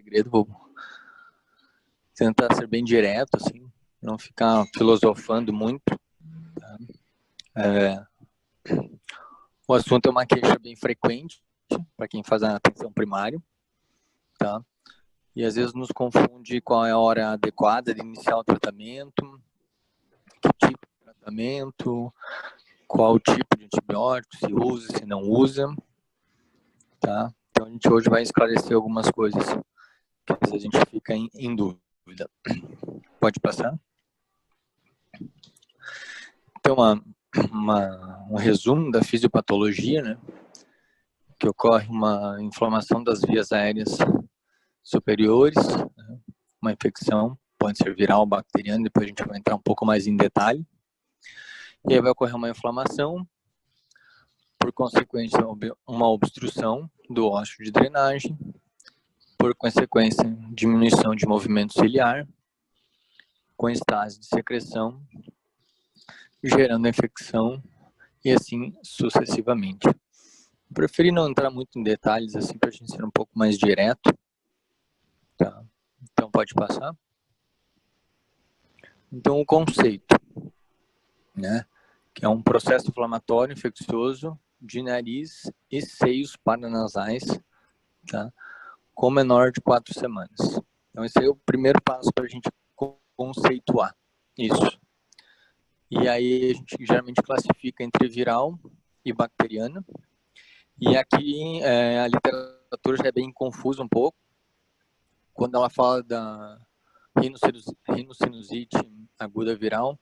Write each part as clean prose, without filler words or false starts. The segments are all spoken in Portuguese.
segredo, vou tentar ser bem direto, assim, não ficar filosofando muito. Tá? O assunto é uma queixa bem frequente para quem faz a atenção primária, tá? E às vezes nos confunde qual é a hora adequada de iniciar o tratamento, que tipo de tratamento, qual tipo de antibiótico, se usa, se não usa, tá? Então a gente hoje vai esclarecer algumas coisas que às vezes a gente fica em dúvida. Pode passar? Então, um resumo da fisiopatologia, né? Que ocorre uma inflamação das vias aéreas superiores, né? Uma infecção, pode ser viral, bacteriana, depois a gente vai entrar um pouco mais em detalhe. E aí vai ocorrer uma inflamação, por consequência, uma obstrução do ósseo de drenagem, por consequência, diminuição de movimento ciliar, com estase de secreção, gerando infecção e assim sucessivamente. Preferi não entrar muito em detalhes, assim, para a gente ser um pouco mais direto. Tá? Então, pode passar. Então, o conceito, né? Que é um processo inflamatório infeccioso de nariz e seios paranasais, tá? Com menor de 4 semanas. Então, esse é o primeiro passo para a gente conceituar isso. E aí, a gente geralmente classifica entre viral e bacteriana. E aqui, a literatura já é bem confusa um pouco. Quando ela fala da rinocinusite aguda viral,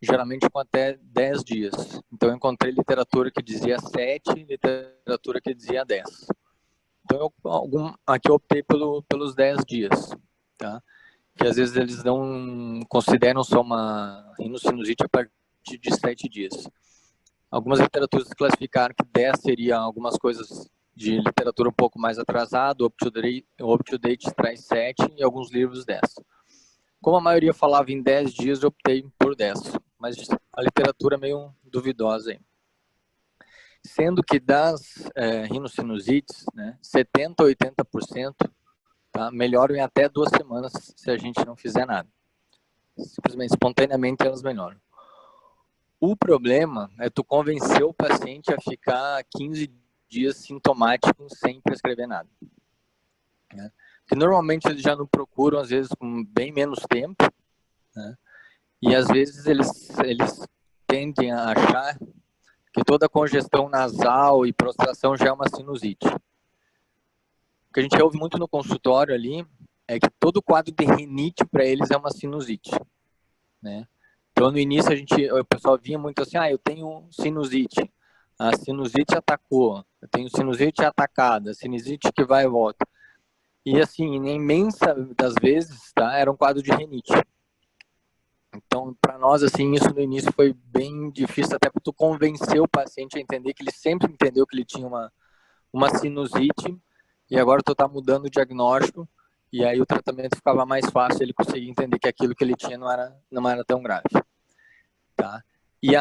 geralmente com até 10 dias. Então, eu encontrei literatura que dizia 7, literatura que dizia 10. Então, aqui eu optei pelos 10 dias, tá? Que às vezes eles não consideram só uma rinocinusite a partir de 7 dias. Algumas literaturas classificaram que 10 seria algumas coisas de literatura um pouco mais atrasada, o UpToDate traz 7 e alguns livros 10. Como a maioria falava em 10 dias, eu optei por 10, mas a literatura é meio duvidosa aí. Sendo que das rinossinusites, né, 70% a 80% tá, melhoram em até 2 semanas se a gente não fizer nada. Simplesmente, espontaneamente, elas melhoram. O problema é tu convencer o paciente a ficar 15 dias sintomático sem prescrever nada. Né? Porque normalmente eles já não procuram, às vezes, com bem menos tempo, né? E às vezes eles tendem a achar que toda congestão nasal e prostração já é uma sinusite. O que a gente ouve muito no consultório ali é que todo quadro de rinite para eles é uma sinusite, né? Então no início o pessoal vinha muito assim, eu tenho sinusite, a sinusite atacou, eu tenho sinusite atacada, sinusite que vai e volta. E assim, na imensa das vezes, tá, era um quadro de rinite. Então, para nós, assim, isso no início foi bem difícil, até para tu convencer o paciente a entender que ele sempre entendeu que ele tinha uma sinusite, e agora tu tá mudando o diagnóstico, e aí o tratamento ficava mais fácil, ele conseguia entender que aquilo que ele tinha não era tão grave. Tá? E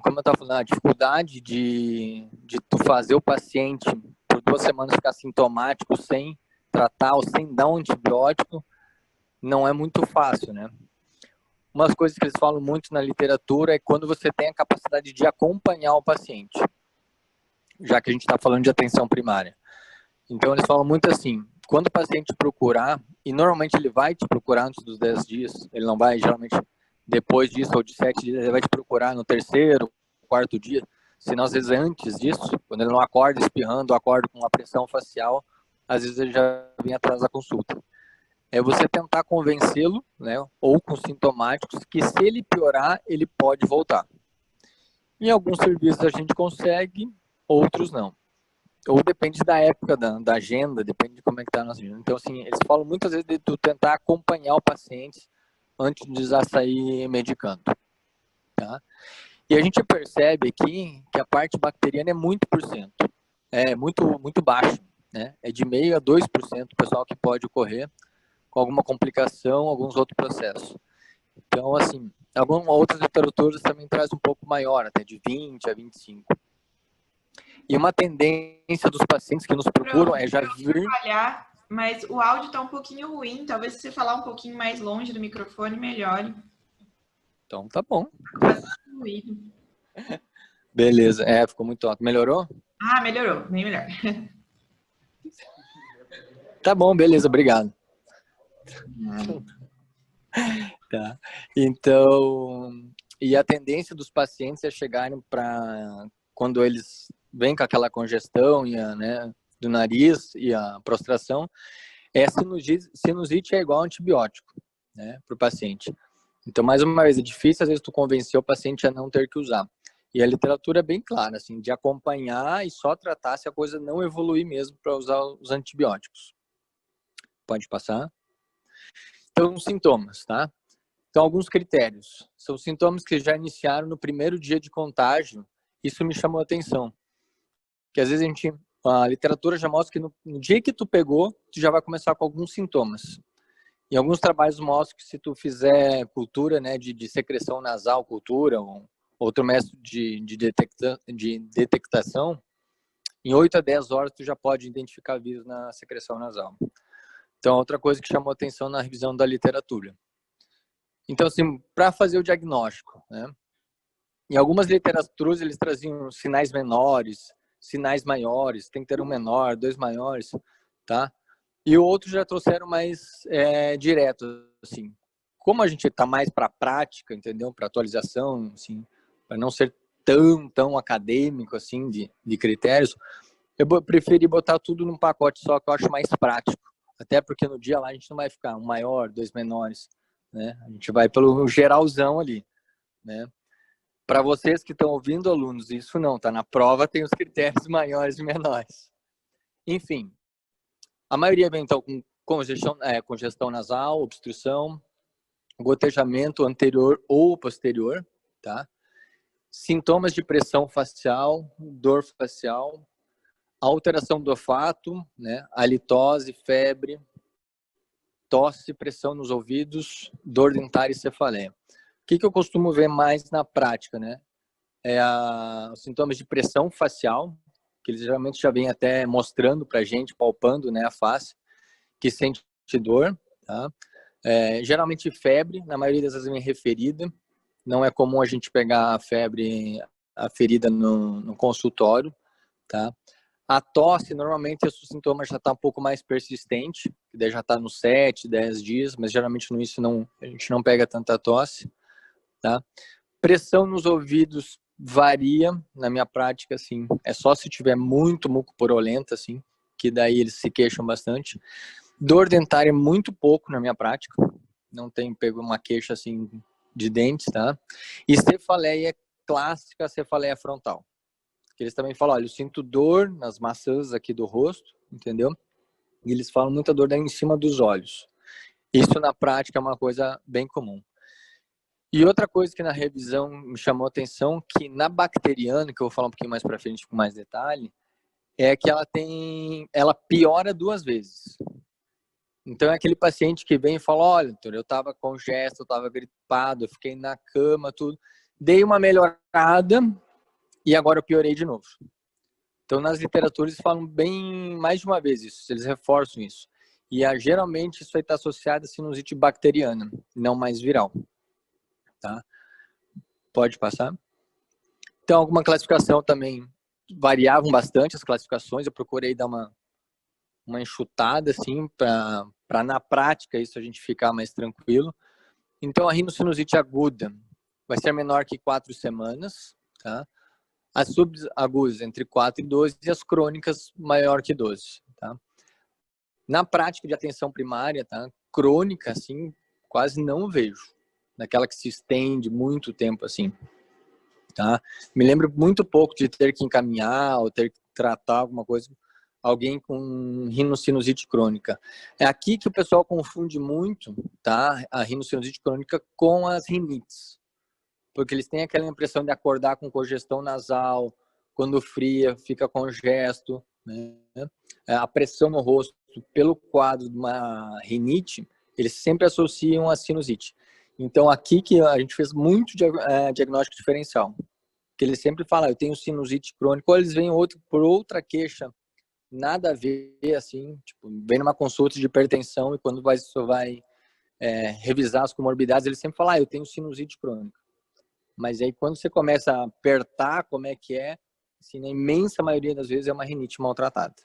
como eu estava falando, a dificuldade de tu fazer o paciente por 2 semanas ficar sintomático sem tratar ou sem dar um antibiótico não é muito fácil, né? Umas coisas que eles falam muito na literatura é quando você tem a capacidade de acompanhar o paciente, já que a gente está falando de atenção primária. Então, eles falam muito assim, quando o paciente procurar, e normalmente ele vai te procurar antes dos 10 dias, ele não vai, geralmente, depois disso, ou de 7 dias, ele vai te procurar no 3º, 4º dia, senão, às vezes, antes disso, quando ele não acorda espirrando, acorda com uma pressão facial, às vezes ele já vem atrás da consulta. É você tentar convencê-lo, né, ou com sintomáticos, que se ele piorar, ele pode voltar. Em alguns serviços a gente consegue, outros não. Ou depende da época da agenda, depende de como é que está a nossa agenda. Então, assim, eles falam muitas vezes de tu tentar acompanhar o paciente antes de já sair medicando. Tá? E a gente percebe aqui que a parte bacteriana é muito por cento. É muito baixo, né? É de 0,5% a 2% o pessoal que pode ocorrer com alguma complicação, alguns outros processos. Então, assim, algumas outras literaturas também traz um pouco maior, até de 20 a 25. E uma tendência dos pacientes que nos procuram é já vir... mas o áudio está um pouquinho ruim. Talvez se você falar um pouquinho mais longe do microfone, melhore. Então tá bom. Bastante ruído. Beleza, ficou muito alto. Melhorou? Ah, melhorou, bem melhor. Tá bom, beleza, obrigado. Tá. Então, e a tendência dos pacientes é chegarem para quando eles vêm com aquela congestão e né, do nariz e a prostração, sinusite é igual antibiótico, né, para o paciente. Então, mais uma vez, é difícil às vezes tu convencer o paciente a não ter que usar. E a literatura é bem clara, assim, de acompanhar e só tratar se a coisa não evoluir mesmo para usar os antibióticos. Pode passar? Então, os sintomas, tá? Então, alguns critérios. São sintomas que já iniciaram no primeiro dia de contágio. Isso me chamou a atenção. Que às vezes a literatura já mostra que no dia que tu pegou, tu já vai começar com alguns sintomas. Em alguns trabalhos mostram que se tu fizer cultura, né, de secreção nasal, cultura, ou outro método de detectação, em 8 a 10 horas tu já pode identificar vírus na secreção nasal. Então, outra coisa que chamou a atenção na revisão da literatura. Então, assim, para fazer o diagnóstico, né? Em algumas literaturas eles traziam sinais menores, sinais maiores, tem que ter um menor, 2 maiores, tá? E outros já trouxeram mais direto, assim. Como a gente está mais para prática, entendeu? Para atualização, assim, para não ser tão acadêmico, assim, de critérios, eu preferi botar tudo num pacote só, que eu acho mais prático. Até porque no dia lá a gente não vai ficar um maior, 2 menores, né? A gente vai pelo geralzão ali, né? Para vocês que estão ouvindo, alunos, isso não, tá? Na prova tem os critérios maiores e menores. Enfim, a maioria vem então com congestão nasal, obstrução, gotejamento anterior ou posterior, tá? Sintomas de pressão facial, dor facial, alteração do olfato, né? Halitose, febre, tosse, pressão nos ouvidos, dor dentária e cefaleia. O que eu costumo ver mais na prática, né? Os sintomas de pressão facial, que eles geralmente já vêm até mostrando pra gente, palpando, né, a face, que sente dor, tá? Geralmente febre, na maioria das vezes vem referida. Não é comum a gente pegar a ferida no consultório, tá? A tosse, normalmente, esse sintoma já está um pouco mais persistente, que daí já está nos 7, 10 dias, mas geralmente no início a gente não pega tanta tosse, tá? Pressão nos ouvidos varia, na minha prática, assim, é só se tiver muito mucoporolenta, assim, que daí eles se queixam bastante. Dor dentária muito pouco na minha prática, não tenho pego uma queixa, assim, de dentes, tá? E cefaleia clássica, cefaleia frontal. Que eles também falam, olha, eu sinto dor nas maçãs aqui do rosto, entendeu? E eles falam muita dor daí em cima dos olhos. Isso na prática é uma coisa bem comum. E outra coisa que na revisão me chamou a atenção, que na bacteriana, que eu vou falar um pouquinho mais para frente com mais detalhe, é que ela piora 2 vezes. Então é aquele paciente que vem e fala, olha, doutor, eu estava congesto, eu estava gripado, eu fiquei na cama, tudo. Dei uma melhorada e agora eu piorei de novo. Então nas literaturas eles falam bem mais de uma vez isso, eles reforçam isso. E geralmente isso aí está associado a sinusite bacteriana, não mais viral. Tá? Pode passar. Então, alguma classificação também variavam bastante as classificações. Eu procurei dar uma enxutada, assim, para na prática isso a gente ficar mais tranquilo. Então, a rinocinusite aguda vai ser menor que 4 semanas, tá? As subagudas entre 4 e 12 e as crônicas maior que 12, tá? Na prática de atenção primária, tá? Crônica, assim, quase não vejo. Naquela que se estende muito tempo, assim. Tá? Me lembro muito pouco de ter que encaminhar ou ter que tratar alguma coisa, alguém com rinocinusite crônica. É aqui que o pessoal confunde muito, tá? A rinocinusite crônica com as rinites, porque eles têm aquela impressão de acordar com congestão nasal, quando fria, fica congesto, né? A pressão no rosto, pelo quadro de uma rinite, eles sempre associam a sinusite. Então, aqui que a gente fez muito diagnóstico diferencial. Que eles sempre falam, eu tenho sinusite crônica, ou eles vêm por outra queixa nada a ver, assim, tipo, vem numa consulta de hipertensão e quando você vai revisar as comorbidades, ele sempre fala, eu tenho sinusite crônica. Mas aí quando você começa a apertar como é que é, assim, na imensa maioria das vezes é uma rinite maltratada.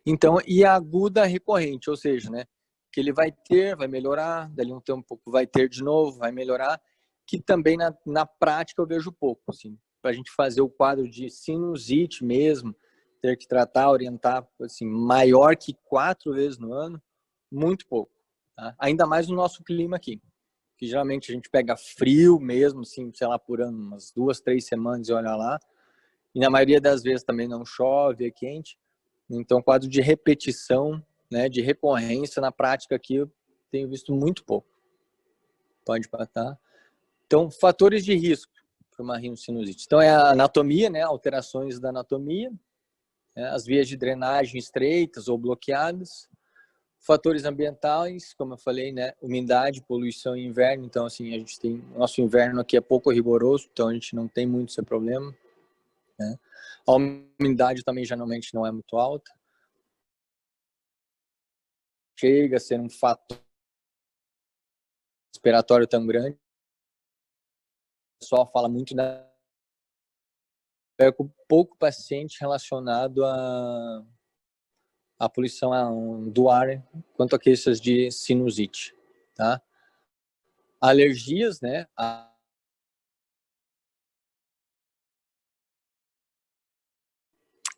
Então, e a aguda recorrente, ou seja, né, que ele vai ter, vai melhorar, dali um tempo vai ter de novo, vai melhorar, que também na prática eu vejo pouco, assim, para a gente fazer o quadro de sinusite mesmo, ter que tratar, orientar, assim, maior que 4 vezes no ano, muito pouco, tá? Ainda mais no nosso clima aqui, que geralmente a gente pega frio mesmo, assim, sei lá, por ano, umas 2, 3 semanas e olha lá, e na maioria das vezes também não chove, é quente. Então, quadro de repetição, né, de recorrência na prática aqui eu tenho visto muito pouco. Pode patar. Então, fatores de risco para uma rinocinusite. Então, é a anatomia, né, alterações da anatomia, né, as vias de drenagem estreitas ou bloqueadas, fatores ambientais, como eu falei, né, umidade, poluição e inverno. Então, assim, a gente tem nosso inverno aqui é pouco rigoroso, então a gente não tem muito esse problema, né? A umidade também geralmente não é muito alta. Chega a ser um fator respiratório tão grande. O pessoal fala muito com pouco paciente relacionado à poluição do ar quanto a queixas de sinusite, tá? Alergias, né?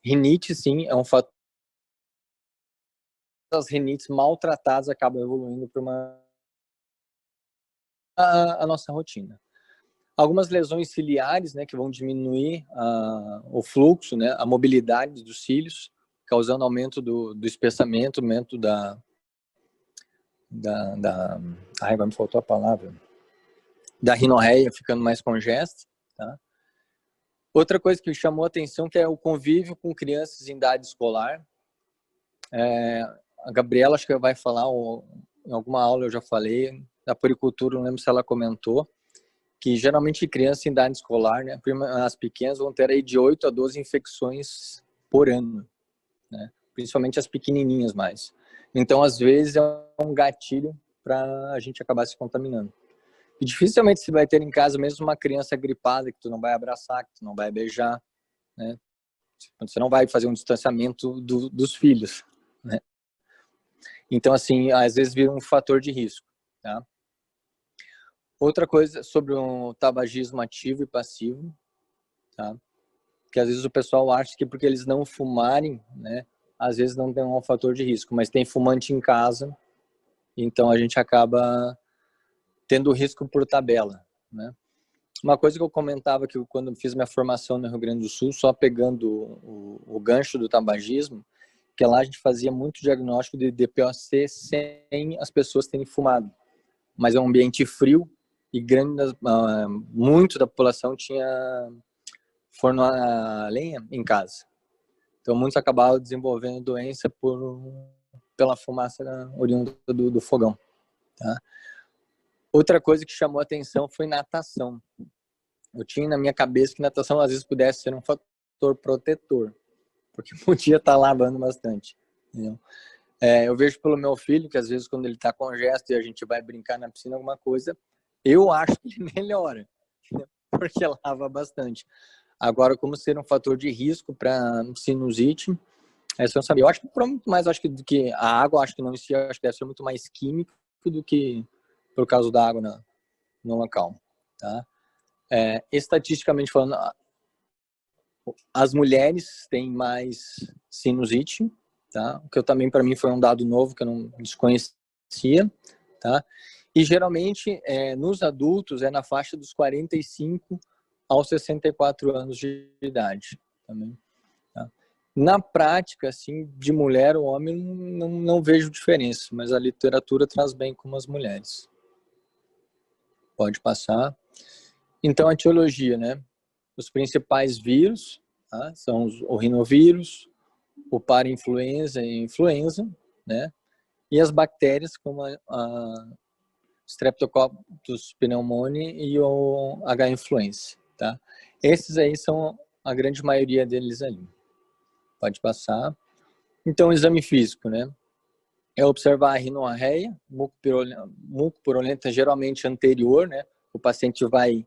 Rinite, sim, é um fator. As rinites maltratadas acabam evoluindo para a nossa rotina. Algumas lesões ciliares, né, que vão diminuir o fluxo, né, a mobilidade dos cílios, causando aumento do espessamento, aumento ai, me faltou a palavra, da rinorreia ficando mais congesta, tá? Outra coisa que chamou a atenção que é o convívio com crianças em idade escolar. A Gabriela acho que vai falar, ou em alguma aula eu já falei, da puericultura, não lembro se ela comentou, que geralmente crianças em idade escolar, né, as pequenas vão ter aí de 8 a 12 infecções por ano, né, principalmente as pequenininhas mais. Então, às vezes, é um gatilho para a gente acabar se contaminando. E dificilmente você vai ter em casa mesmo uma criança gripada que tu não vai abraçar, que tu não vai beijar, né? Você não vai fazer um distanciamento dos filhos, né? Então, assim, às vezes vira um fator de risco, tá? Outra coisa sobre o tabagismo ativo e passivo, tá? Que às vezes o pessoal acha que porque eles não fumarem, né, às vezes não tem um fator de risco, mas tem fumante em casa, então a gente acaba tendo risco por tabela, né? Uma coisa que eu comentava que quando fiz minha formação no Rio Grande do Sul, só pegando o gancho do tabagismo, que lá a gente fazia muito diagnóstico de DPOC sem as pessoas terem fumado, mas é um ambiente frio e muito da população tinha forno a lenha em casa. Então, muitos acabaram desenvolvendo doença pela fumaça oriunda do fogão. Tá? Outra coisa que chamou a atenção foi natação. Eu tinha na minha cabeça que natação às vezes pudesse ser um fator protetor, porque podia estar lavando bastante. Entendeu? Eu vejo pelo meu filho que às vezes quando ele está congesto e a gente vai brincar na piscina alguma coisa, eu acho que ele melhora, entendeu? Porque lava bastante. Agora, como ser um fator de risco para sinusite, essa eu não sabia. Eu acho que muito mais, acho que a água, acho que não acho que deve ser muito mais químico do que por causa da água no local, tá? Estatisticamente falando, as mulheres têm mais sinusite, tá? O que também para mim foi um dado novo que eu não desconhecia, tá? E geralmente nos adultos é na faixa dos 45 aos 64 anos de idade também. Tá? Na prática, assim, de mulher ou homem, não vejo diferença, mas a literatura traz bem como as mulheres. Pode passar. Então, a etiologia, né? Os principais vírus, tá? São o rinovírus, o parainfluenza e influenza, né? E as bactérias como a Streptococcus pneumoniae e o H. influenza, tá? Esses aí são a grande maioria deles ali. Pode passar. Então, exame físico, né? É observar a rinorreia, muco purulenta geralmente anterior, né? O paciente vai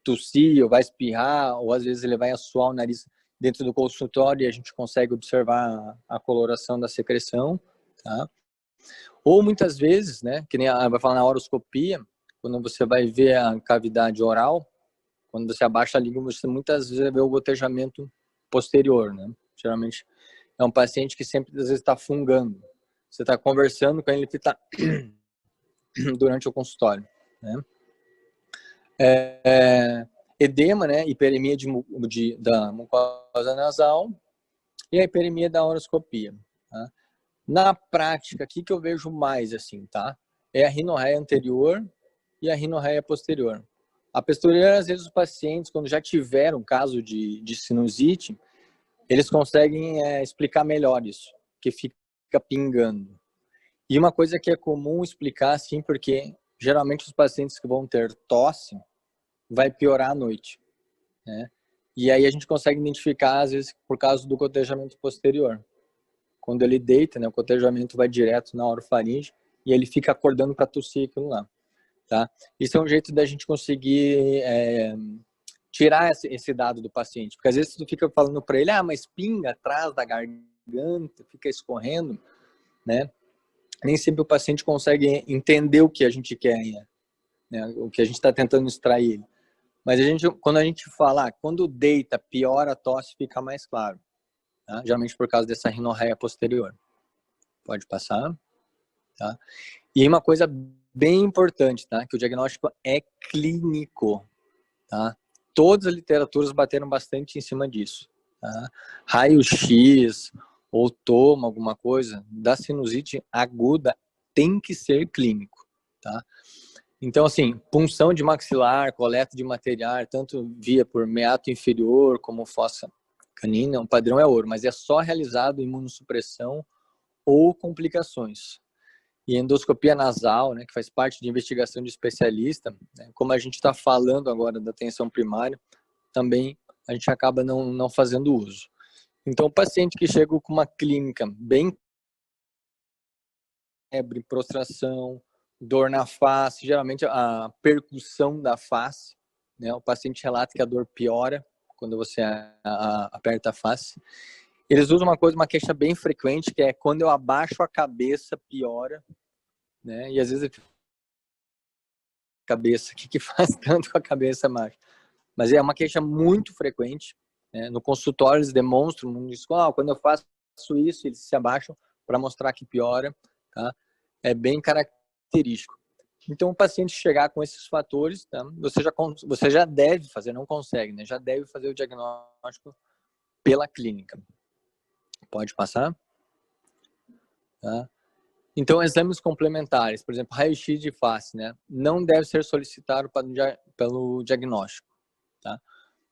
tossir, ou vai espirrar, ou às vezes ele vai assoar o nariz dentro do consultório e a gente consegue observar a coloração da secreção, tá? Ou muitas vezes, né, que nem vai falar na horoscopia, quando você vai ver a cavidade oral, quando você abaixa a língua, você muitas vezes vê o gotejamento posterior, né? Geralmente é um paciente que sempre, às vezes, está fungando. Você está conversando com ele que está durante o consultório, né? Edema, né? Hiperemia da mucosa nasal e a hiperemia da horoscopia, tá? Na prática, o que eu vejo mais, assim, tá? É a rinorreia anterior e a rinorreia posterior. A posterior, às vezes, os pacientes, quando já tiveram caso de sinusite, eles conseguem explicar melhor isso, que fica pingando. E uma coisa que é comum explicar, assim, porque geralmente os pacientes que vão ter tosse vai piorar à noite, né? E aí a gente consegue identificar, às vezes, por causa do gotejamento posterior. Quando ele deita, né, o gotejamento vai direto na orofaringe e ele fica acordando para tossir aquilo lá, tá? Isso é um jeito da gente conseguir tirar esse dado do paciente, porque às vezes tu fica falando para ele, mas pinga atrás da garganta, fica escorrendo, né? Nem sempre o paciente consegue entender o que a gente quer, né? O que a gente está tentando extrair. Mas quando a gente fala, quando deita, piora a tosse, fica mais claro, tá? Geralmente por causa dessa rinorreia posterior. Pode passar, tá? E uma coisa bem importante, tá? Que o diagnóstico é clínico, tá? Todas as literaturas bateram bastante em cima disso, tá? Raio-X ou toma alguma coisa da sinusite aguda tem que ser clínico, tá? Então, assim, punção de maxilar, coleta de material, tanto via por meato inferior como fossa canina, o padrão é ouro, mas é só realizado imunossupressão ou complicações. E endoscopia nasal, né, que faz parte de investigação de especialista, né, como a gente está falando agora da atenção primária, também a gente acaba não fazendo uso. Então, o paciente que chega com uma clínica bem febre, prostração, dor na face, geralmente a percussão da face, né, o paciente relata que a dor piora quando você aperta a face. Eles usam uma queixa bem frequente, que é quando eu abaixo a cabeça, piora, né? E às vezes cabeça, o que faz tanto com a cabeça baixa? Mas é uma queixa muito frequente, né? No consultório eles demonstram, quando eu faço isso, eles se abaixam para mostrar que piora, tá? É bem característico. Então, o paciente chegar com esses fatores, tá? Você já deve fazer, não consegue, né? Já deve fazer o diagnóstico pela clínica. Pode passar? Tá? Então, exames complementares, por exemplo, raio-x de face, né? Não deve ser solicitado pelo diagnóstico, tá?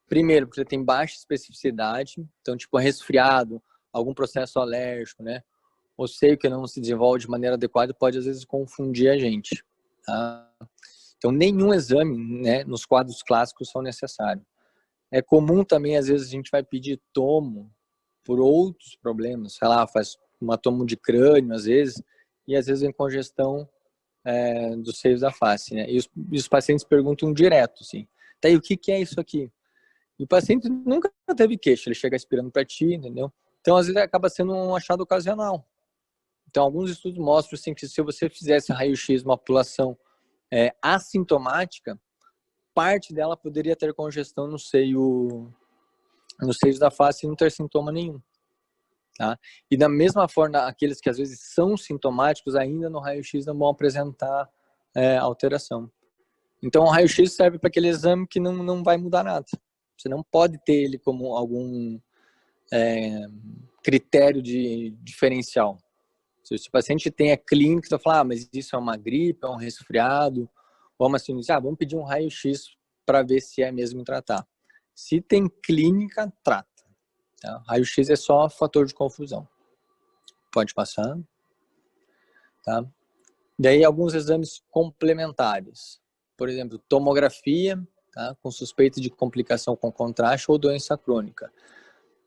Primeiro, porque tem baixa especificidade, então, tipo, resfriado, algum processo alérgico, né? Ou seio que não se desenvolve de maneira adequada pode, às vezes, confundir a gente, tá? Então, nenhum exame, né, nos quadros clássicos são necessários. É comum também, às vezes, a gente vai pedir tomo por outros problemas, sei lá, faz uma tomo de crânio, às vezes, e às vezes vem congestão dos seios da face, né? E os pacientes perguntam direto, assim, tá, e o que é isso aqui? E o paciente nunca teve queixa, ele chega aspirando para ti, entendeu? Então, às vezes, acaba sendo um achado ocasional. Então, alguns estudos mostram, assim, que se você fizesse raio-x uma população assintomática, parte dela poderia ter congestão nos seios da face e não ter sintoma nenhum. Tá? E da mesma forma, aqueles que às vezes são sintomáticos, ainda no raio-x não vão apresentar alteração. Então, o raio-x serve para aquele exame que não vai mudar nada. Você não pode ter ele como algum critério de diferencial. Se o paciente tem a clínica, você vai falar, mas isso é uma gripe, é um resfriado, ou uma sinusite, vamos pedir um raio-x para ver se é mesmo tratar. Se tem clínica, trata. Tá? Raio-x é só fator de confusão. Pode passar. Tá? Daí alguns exames complementares. Por exemplo, tomografia, tá? Com suspeita de complicação com contraste ou doença crônica.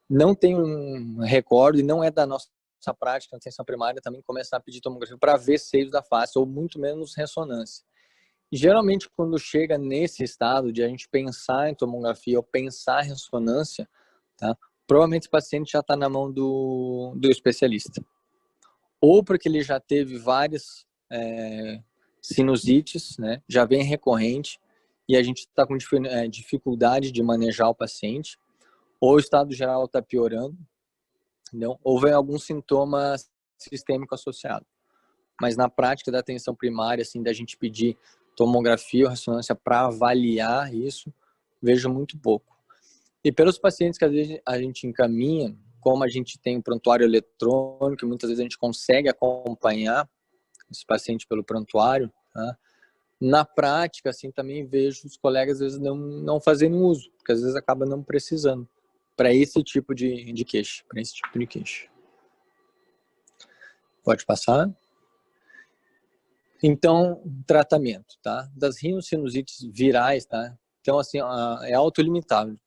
não tem um recorde, não é da nossa prática na atenção primária também começar a pedir tomografia para ver seios da face, ou muito menos ressonância. E, geralmente, quando chega nesse estado de a gente pensar em tomografia ou pensar em ressonância, tá? Provavelmente o paciente já está na mão do especialista. Ou porque ele já teve várias sinusites, né? Já vem recorrente, e a gente está com dificuldade de manejar o paciente, ou o estado geral está piorando, entendeu? Ou vem algum sintoma sistêmico associado. Mas na prática da atenção primária, assim, da gente pedir tomografia ou ressonância para avaliar isso, vejo muito pouco. E pelos pacientes que às vezes a gente encaminha, como a gente tem um prontuário eletrônico, muitas vezes a gente consegue acompanhar esse paciente pelo prontuário, tá? Na prática, assim, também vejo os colegas às vezes não fazendo uso, porque às vezes acaba não precisando para esse tipo de queixa, para esse tipo de queixa. Pode passar. Então, tratamento, tá? Das rinossinusites virais, tá? Então, assim, é autolimitável.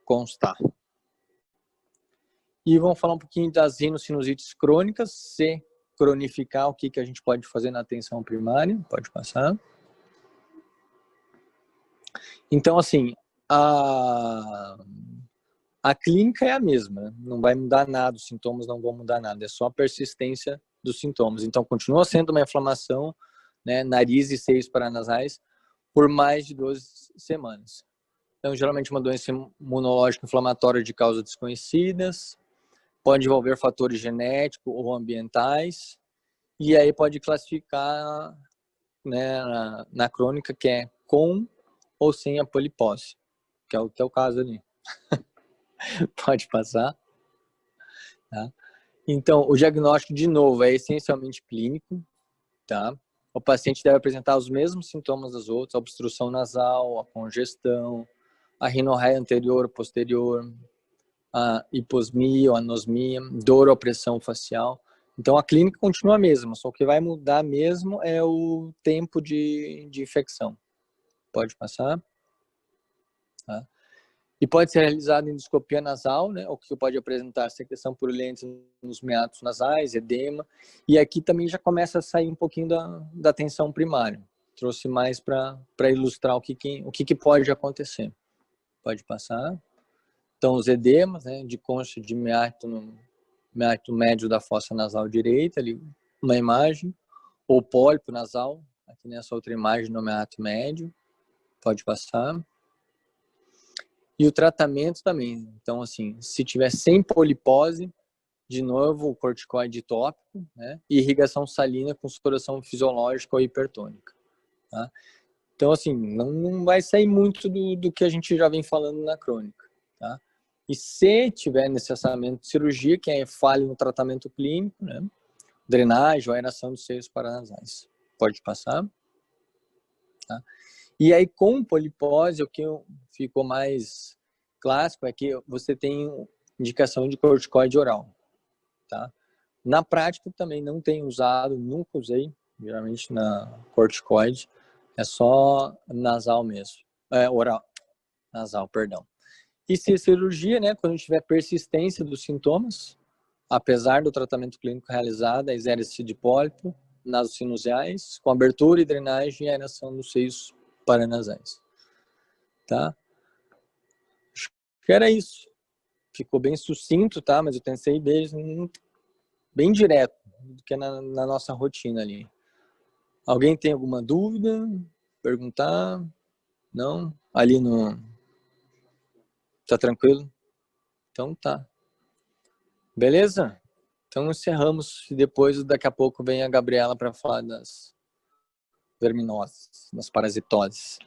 Constar. E vamos falar um pouquinho das rinossinusites crônicas, se cronificar, o que a gente pode fazer na atenção primária. Pode passar. Então, assim, a clínica é a mesma, não vai mudar nada, os sintomas não vão mudar nada, é só a persistência dos sintomas. Então, continua sendo uma inflamação, né, nariz e seios paranasais, por mais de 12 semanas. Então, geralmente, uma doença imunológica inflamatória de causas desconhecidas, pode envolver fatores genéticos ou ambientais, e aí pode classificar, né, na crônica, que é com ou sem a polipose, que é o teu caso ali. Pode passar. Tá? Então, o diagnóstico, de novo, é essencialmente clínico. Tá? O paciente deve apresentar os mesmos sintomas das outras, a obstrução nasal, a congestão, a rinorreia anterior ou posterior, a hiposmia ou anosmia, dor ou pressão facial. Então, a clínica continua a mesma, só que vai mudar mesmo é o tempo de infecção. Pode passar. Tá? E pode ser realizada endoscopia nasal, né, o que pode apresentar secreção purulenta nos meatos nasais, edema. E aqui também já começa a sair um pouquinho da atenção primária. Trouxe mais para ilustrar o que pode acontecer. Pode passar. Então, os edemas, né, de concha de meato no meato médio da fossa nasal direita, ali uma imagem, ou pólipo nasal, aqui nessa outra imagem no meato médio. Pode passar. E o tratamento também. Então, assim, se tiver sem polipose, de novo, o corticoide tópico, né? E irrigação salina com suturação fisiológica ou hipertônica. Tá? Então, assim, não vai sair muito do que a gente já vem falando na crônica. Tá? E se tiver necessamento de cirurgia, que é falha no tratamento clínico, né? Drenagem ou aeração dos seios paranasais. Pode passar. Tá? E aí, com polipose, o que ficou mais clássico é que você tem indicação de corticoide oral. Tá? Na prática, também não tenho usado, nunca usei, geralmente na corticoide, é só nasal mesmo. Oral, nasal, perdão. E se cirurgia, né, quando tiver persistência dos sintomas, apesar do tratamento clínico realizado, a exércise de pólipo, nasocinusiais, com abertura e drenagem e aeração dos seios paranasais. Tá? Acho que era isso. Ficou bem sucinto, tá? Mas eu pensei bem direto do que na nossa rotina ali. Alguém tem alguma dúvida? Perguntar? Não? Ali no... Tá tranquilo? Então tá. Beleza? Então encerramos e depois daqui a pouco vem a Gabriela para falar das verminoses, das parasitoses.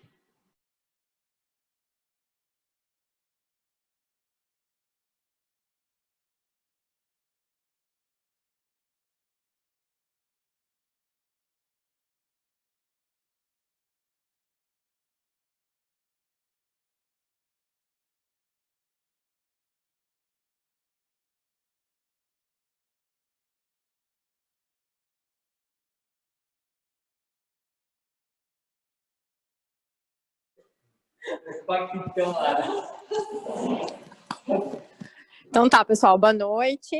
Então tá, pessoal, boa noite.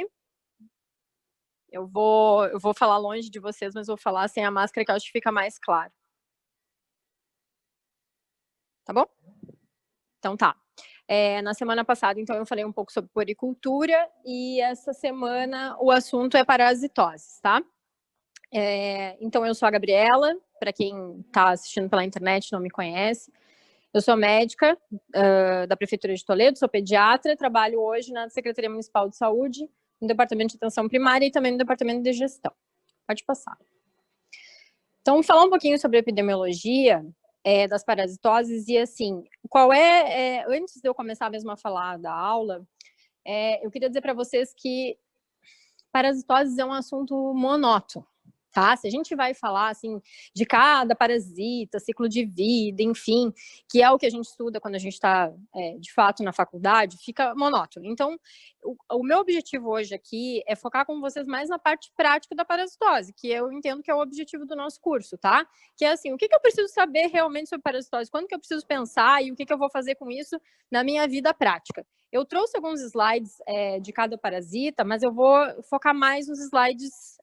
Eu vou falar longe de vocês, mas vou falar sem a máscara que eu acho que fica mais claro. Tá bom? Então tá. Na semana passada, então, eu falei um pouco sobre puericultura e essa semana o assunto é parasitoses, tá? Então, eu sou a Gabriela, para quem está assistindo pela internet e não me conhece. Eu sou médica da Prefeitura de Toledo, sou pediatra, trabalho hoje na Secretaria Municipal de Saúde, no Departamento de Atenção Primária e também no Departamento de Gestão. Pode passar. Então, falar um pouquinho sobre epidemiologia das parasitoses e, assim, antes de eu começar mesmo a falar da aula, eu queria dizer para vocês que parasitoses é um assunto monótono. Tá? Se a gente vai falar assim de cada parasita, ciclo de vida, enfim, que é o que a gente estuda quando a gente está de fato na faculdade, fica monótono. Então, o meu objetivo hoje aqui é focar com vocês mais na parte prática da parasitose, que eu entendo que é o objetivo do nosso curso, tá? Que é assim, o que eu preciso saber realmente sobre parasitose, quando que eu preciso pensar e o que eu vou fazer com isso na minha vida prática. Eu trouxe alguns slides de cada parasita, mas eu vou focar mais nos slides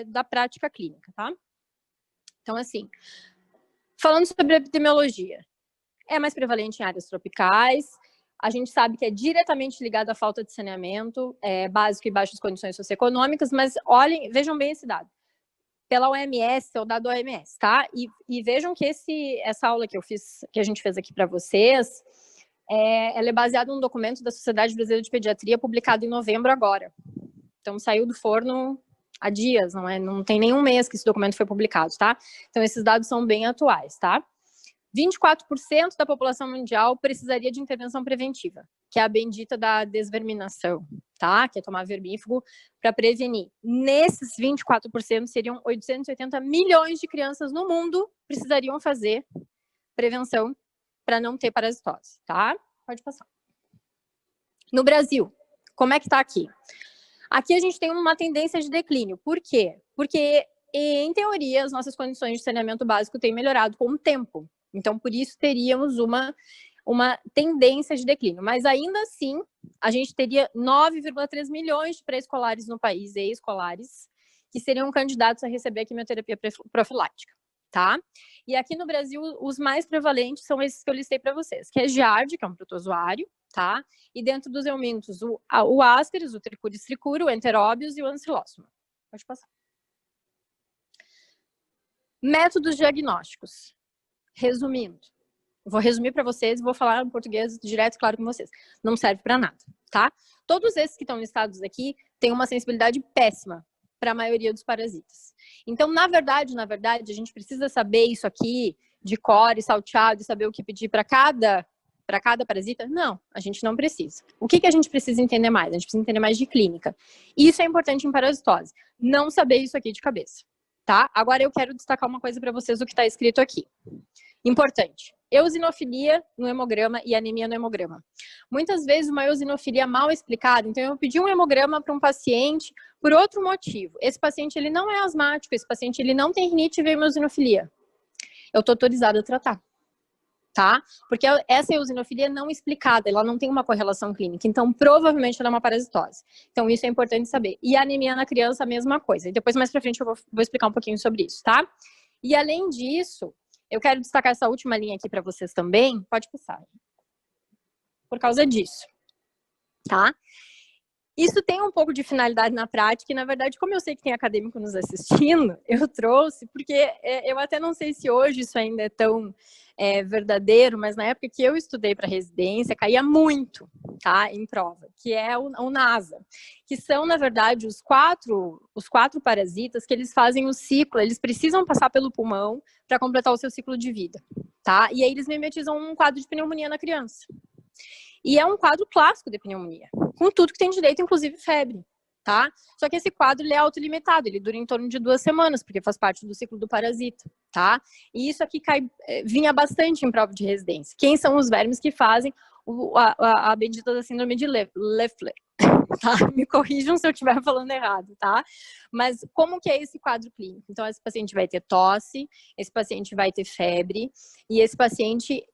da prática clínica, tá? Então, assim, falando sobre epidemiologia, é mais prevalente em áreas tropicais, a gente sabe que é diretamente ligado à falta de saneamento básico e baixas condições socioeconômicas, mas vejam bem esse dado. Pela OMS, é o dado OMS, tá? E vejam que essa aula que a gente fez aqui para vocês, ela é baseada num documento da Sociedade Brasileira de Pediatria, publicado em novembro agora. Então, saiu do forno há dias, não tem nenhum mês que esse documento foi publicado, tá? Então, esses dados são bem atuais, tá? 24% da população mundial precisaria de intervenção preventiva, que é a bendita da desverminação, tá? Que é tomar vermífugo para prevenir. Nesses 24%, seriam 880 milhões de crianças no mundo precisariam fazer prevenção para não ter parasitose, tá? Pode passar. No Brasil, como é que tá aqui? Aqui a gente tem uma tendência de declínio. Por quê? Porque, em teoria, as nossas condições de saneamento básico têm melhorado com o tempo. Então, por isso, teríamos uma tendência de declínio. Mas, ainda assim, a gente teria 9,3 milhões de pré-escolares no país, e escolares, que seriam candidatos a receber a quimioterapia profilática, tá? E aqui no Brasil, os mais prevalentes são esses que eu listei para vocês, que é Giardia, que é um protozoário, tá? E dentro dos eumintos, o Ascaris, o Trichuris tricuro, o Enterobius e o Ancylosoma. Pode passar. Métodos diagnósticos. Resumindo, vou resumir para vocês e vou falar em português direto e claro com vocês. Não serve para nada, tá? Todos esses que estão listados aqui têm uma sensibilidade péssima para a maioria dos parasitas. Então, na verdade, a gente precisa saber isso aqui de cor e salteado e saber o que pedir para cada parasita? Não, a gente não precisa. O que a gente precisa entender mais? A gente precisa entender mais de clínica. Isso é importante em parasitose. Não saber isso aqui de cabeça, tá? Agora eu quero destacar uma coisa para vocês do que está escrito aqui. Importante. Eosinofilia no hemograma e anemia no hemograma. Muitas vezes uma eosinofilia mal explicada, então eu pedi um hemograma para um paciente por outro motivo. Esse paciente ele não é asmático, esse paciente ele não tem rinite e veio uma eosinofilia. Eu estou autorizada a tratar. Tá? Porque essa eosinofilia não explicada, ela não tem uma correlação clínica, então provavelmente ela é uma parasitose. Então isso é importante saber. E a anemia na criança, a mesma coisa. E depois mais pra frente eu vou explicar um pouquinho sobre isso, tá? E além disso, eu quero destacar essa última linha aqui para vocês também, pode passar. Por causa disso, tá? Isso tem um pouco de finalidade na prática e, na verdade, como eu sei que tem acadêmico nos assistindo, eu trouxe, porque eu até não sei se hoje isso ainda é tão verdadeiro, mas na época que eu estudei para residência, caía muito, tá, em prova, que é o NASA, que são, na verdade, os quatro parasitas que eles fazem o ciclo, eles precisam passar pelo pulmão para completar o seu ciclo de vida, tá? E aí eles mimetizam um quadro de pneumonia na criança. E é um quadro clássico de pneumonia, com tudo que tem direito, inclusive febre, tá? Só que esse quadro ele é autolimitado, ele dura em torno de 2 semanas, porque faz parte do ciclo do parasita, tá? E isso aqui vinha bastante em prova de residência. Quem são os vermes que fazem a bendita da síndrome de Leffler? tá? Me corrijam se eu estiver falando errado, tá? Mas como que é esse quadro clínico? Então, esse paciente vai ter tosse, esse paciente vai ter febre, e esse paciente,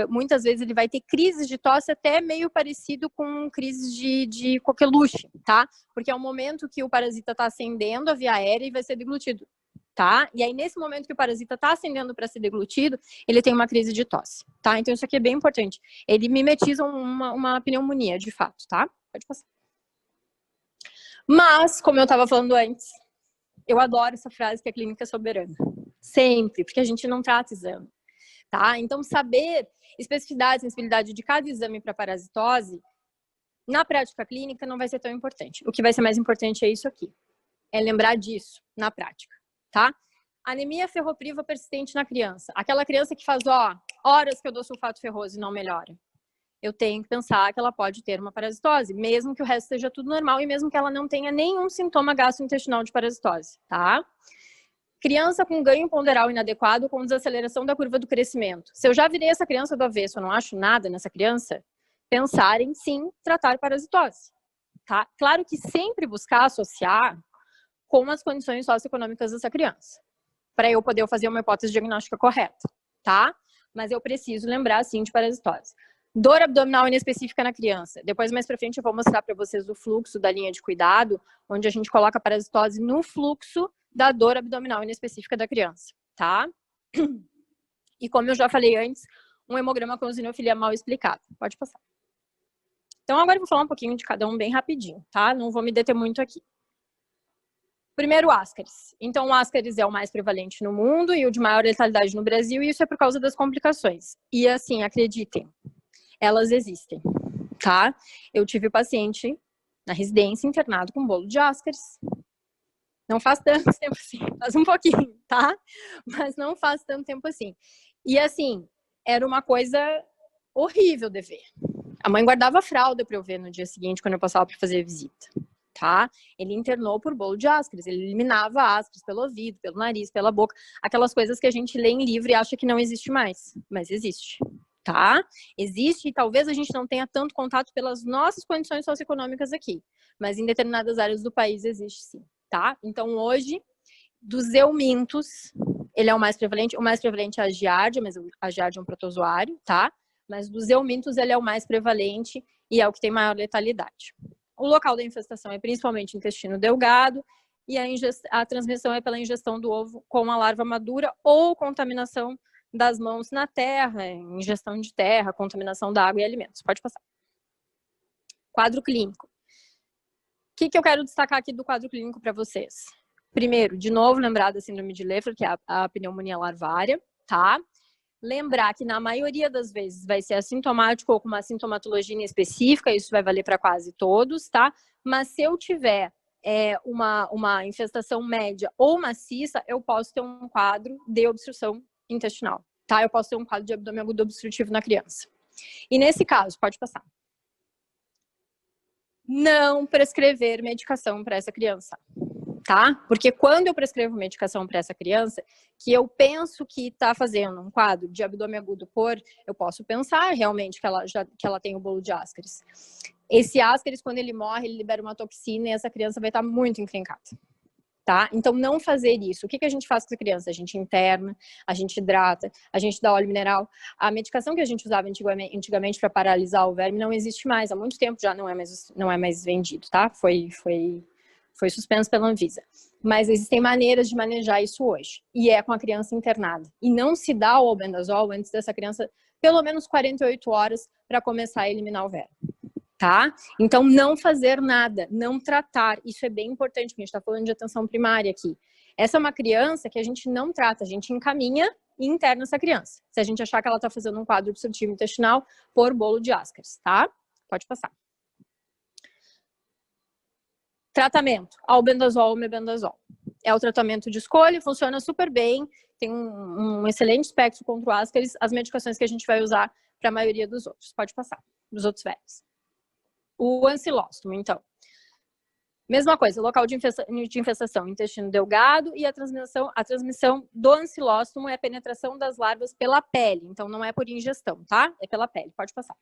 muitas vezes, ele vai ter crises de tosse até meio parecido com crises de coqueluche, tá? Porque é o momento que o parasita está ascendendo a via aérea e vai ser deglutido. Tá? E aí, nesse momento que o parasita está ascendendo para ser deglutido, ele tem uma crise de tosse, tá? Então, isso aqui é bem importante. Ele mimetiza uma pneumonia, de fato, tá? Pode passar. Mas, como eu estava falando antes, eu adoro essa frase que a clínica é soberana. Sempre, porque a gente não trata exame, tá? Então, saber especificidade, sensibilidade de cada exame para parasitose, na prática clínica, não vai ser tão importante. O que vai ser mais importante é isso aqui. É lembrar disso na prática. Tá? Anemia ferropriva persistente na criança. Aquela criança que faz, horas que eu dou sulfato ferroso e não melhora. Eu tenho que pensar que ela pode ter uma parasitose, mesmo que o resto esteja tudo normal e mesmo que ela não tenha nenhum sintoma gastrointestinal de parasitose, tá? Criança com ganho ponderal inadequado com desaceleração da curva do crescimento. Se eu já virei essa criança do avesso, eu não acho nada nessa criança, pensar em, sim, tratar parasitose, tá? Claro que sempre buscar associar com as condições socioeconômicas dessa criança, para eu poder fazer uma hipótese diagnóstica correta, tá? Mas eu preciso lembrar, sim, de parasitose. Dor abdominal inespecífica na criança. Depois, mais para frente, eu vou mostrar para vocês o fluxo da linha de cuidado, onde a gente coloca a parasitose no fluxo da dor abdominal inespecífica da criança, tá? E como eu já falei antes, um hemograma com eosinofilia mal explicado. Pode passar. Então, agora eu vou falar um pouquinho de cada um bem rapidinho, tá? Não vou me deter muito aqui. Primeiro, o Ascaris. Então, o Ascaris é o mais prevalente no mundo e o de maior letalidade no Brasil, e isso é por causa das complicações. E assim, acreditem, elas existem, tá? Eu tive paciente na residência internado com bolo de Ascaris. Não faz tanto tempo assim, faz um pouquinho, tá? Mas não faz tanto tempo assim. E assim, era uma coisa horrível de ver. A mãe guardava a fralda para eu ver no dia seguinte, quando eu passava para fazer a visita. Tá? Ele internou por bolo de Ascaris, ele eliminava Ascaris pelo ouvido, pelo nariz, pela boca, aquelas coisas que a gente lê em livro e acha que não existe mais, mas existe, tá? Existe e talvez a gente não tenha tanto contato pelas nossas condições socioeconômicas aqui, mas em determinadas áreas do país existe sim, tá? Então hoje, dos eumintos, ele é o mais prevalente é a giardia, mas a giardia é um protozoário, tá? Mas dos eumintos ele é o mais prevalente e é o que tem maior letalidade. O local da infestação é principalmente intestino delgado e a transmissão é pela ingestão do ovo com a larva madura ou contaminação das mãos na terra, ingestão de terra, contaminação da água e alimentos. Pode passar. Quadro clínico. O que eu quero destacar aqui do quadro clínico para vocês? Primeiro, de novo, lembrar da síndrome de Leffler, que é a pneumonia larvária, tá? Lembrar que na maioria das vezes vai ser assintomático ou com uma sintomatologia específica, isso vai valer para quase todos, tá? Mas se eu tiver uma infestação média ou maciça, eu posso ter um quadro de obstrução intestinal, tá? Eu posso ter um quadro de abdômen agudo obstrutivo na criança. E nesse caso, pode passar. Não prescrever medicação para essa criança. Tá? Porque quando eu prescrevo medicação para essa criança, que eu penso que está fazendo um quadro de abdômen agudo eu posso pensar realmente que ela tem o bolo de Ascaris. Esse Ascaris, quando ele morre, ele libera uma toxina e essa criança vai estar muito encrencada. Tá? Então, não fazer isso. O que a gente faz com essa criança? A gente interna, a gente hidrata, a gente dá óleo mineral. A medicação que a gente usava antigamente para paralisar o verme não existe mais. Há muito tempo já não é mais vendido, tá? Foi suspenso pela Anvisa. Mas existem maneiras de manejar isso hoje. E é com a criança internada. E não se dá o albendazol antes dessa criança, pelo menos 48 horas, para começar a eliminar o verme. Tá? Então, não fazer nada, não tratar. Isso é bem importante, porque a gente está falando de atenção primária aqui. Essa é uma criança que a gente não trata, a gente encaminha e interna essa criança. Se a gente achar que ela está fazendo um quadro obstrutivo intestinal por bolo de Ascaris, tá? Pode passar. Tratamento, albendazol ou mebendazol. É o tratamento de escolha, funciona super bem, tem um excelente espectro contra o Ascaris, as medicações que a gente vai usar para a maioria dos outros. Pode passar, dos outros velhos. O ancilóstomo, então. Mesma coisa, local de infestação, intestino delgado, e a transmissão do ancilóstomo é a penetração das larvas pela pele, então não é por ingestão, tá? É pela pele, pode passar.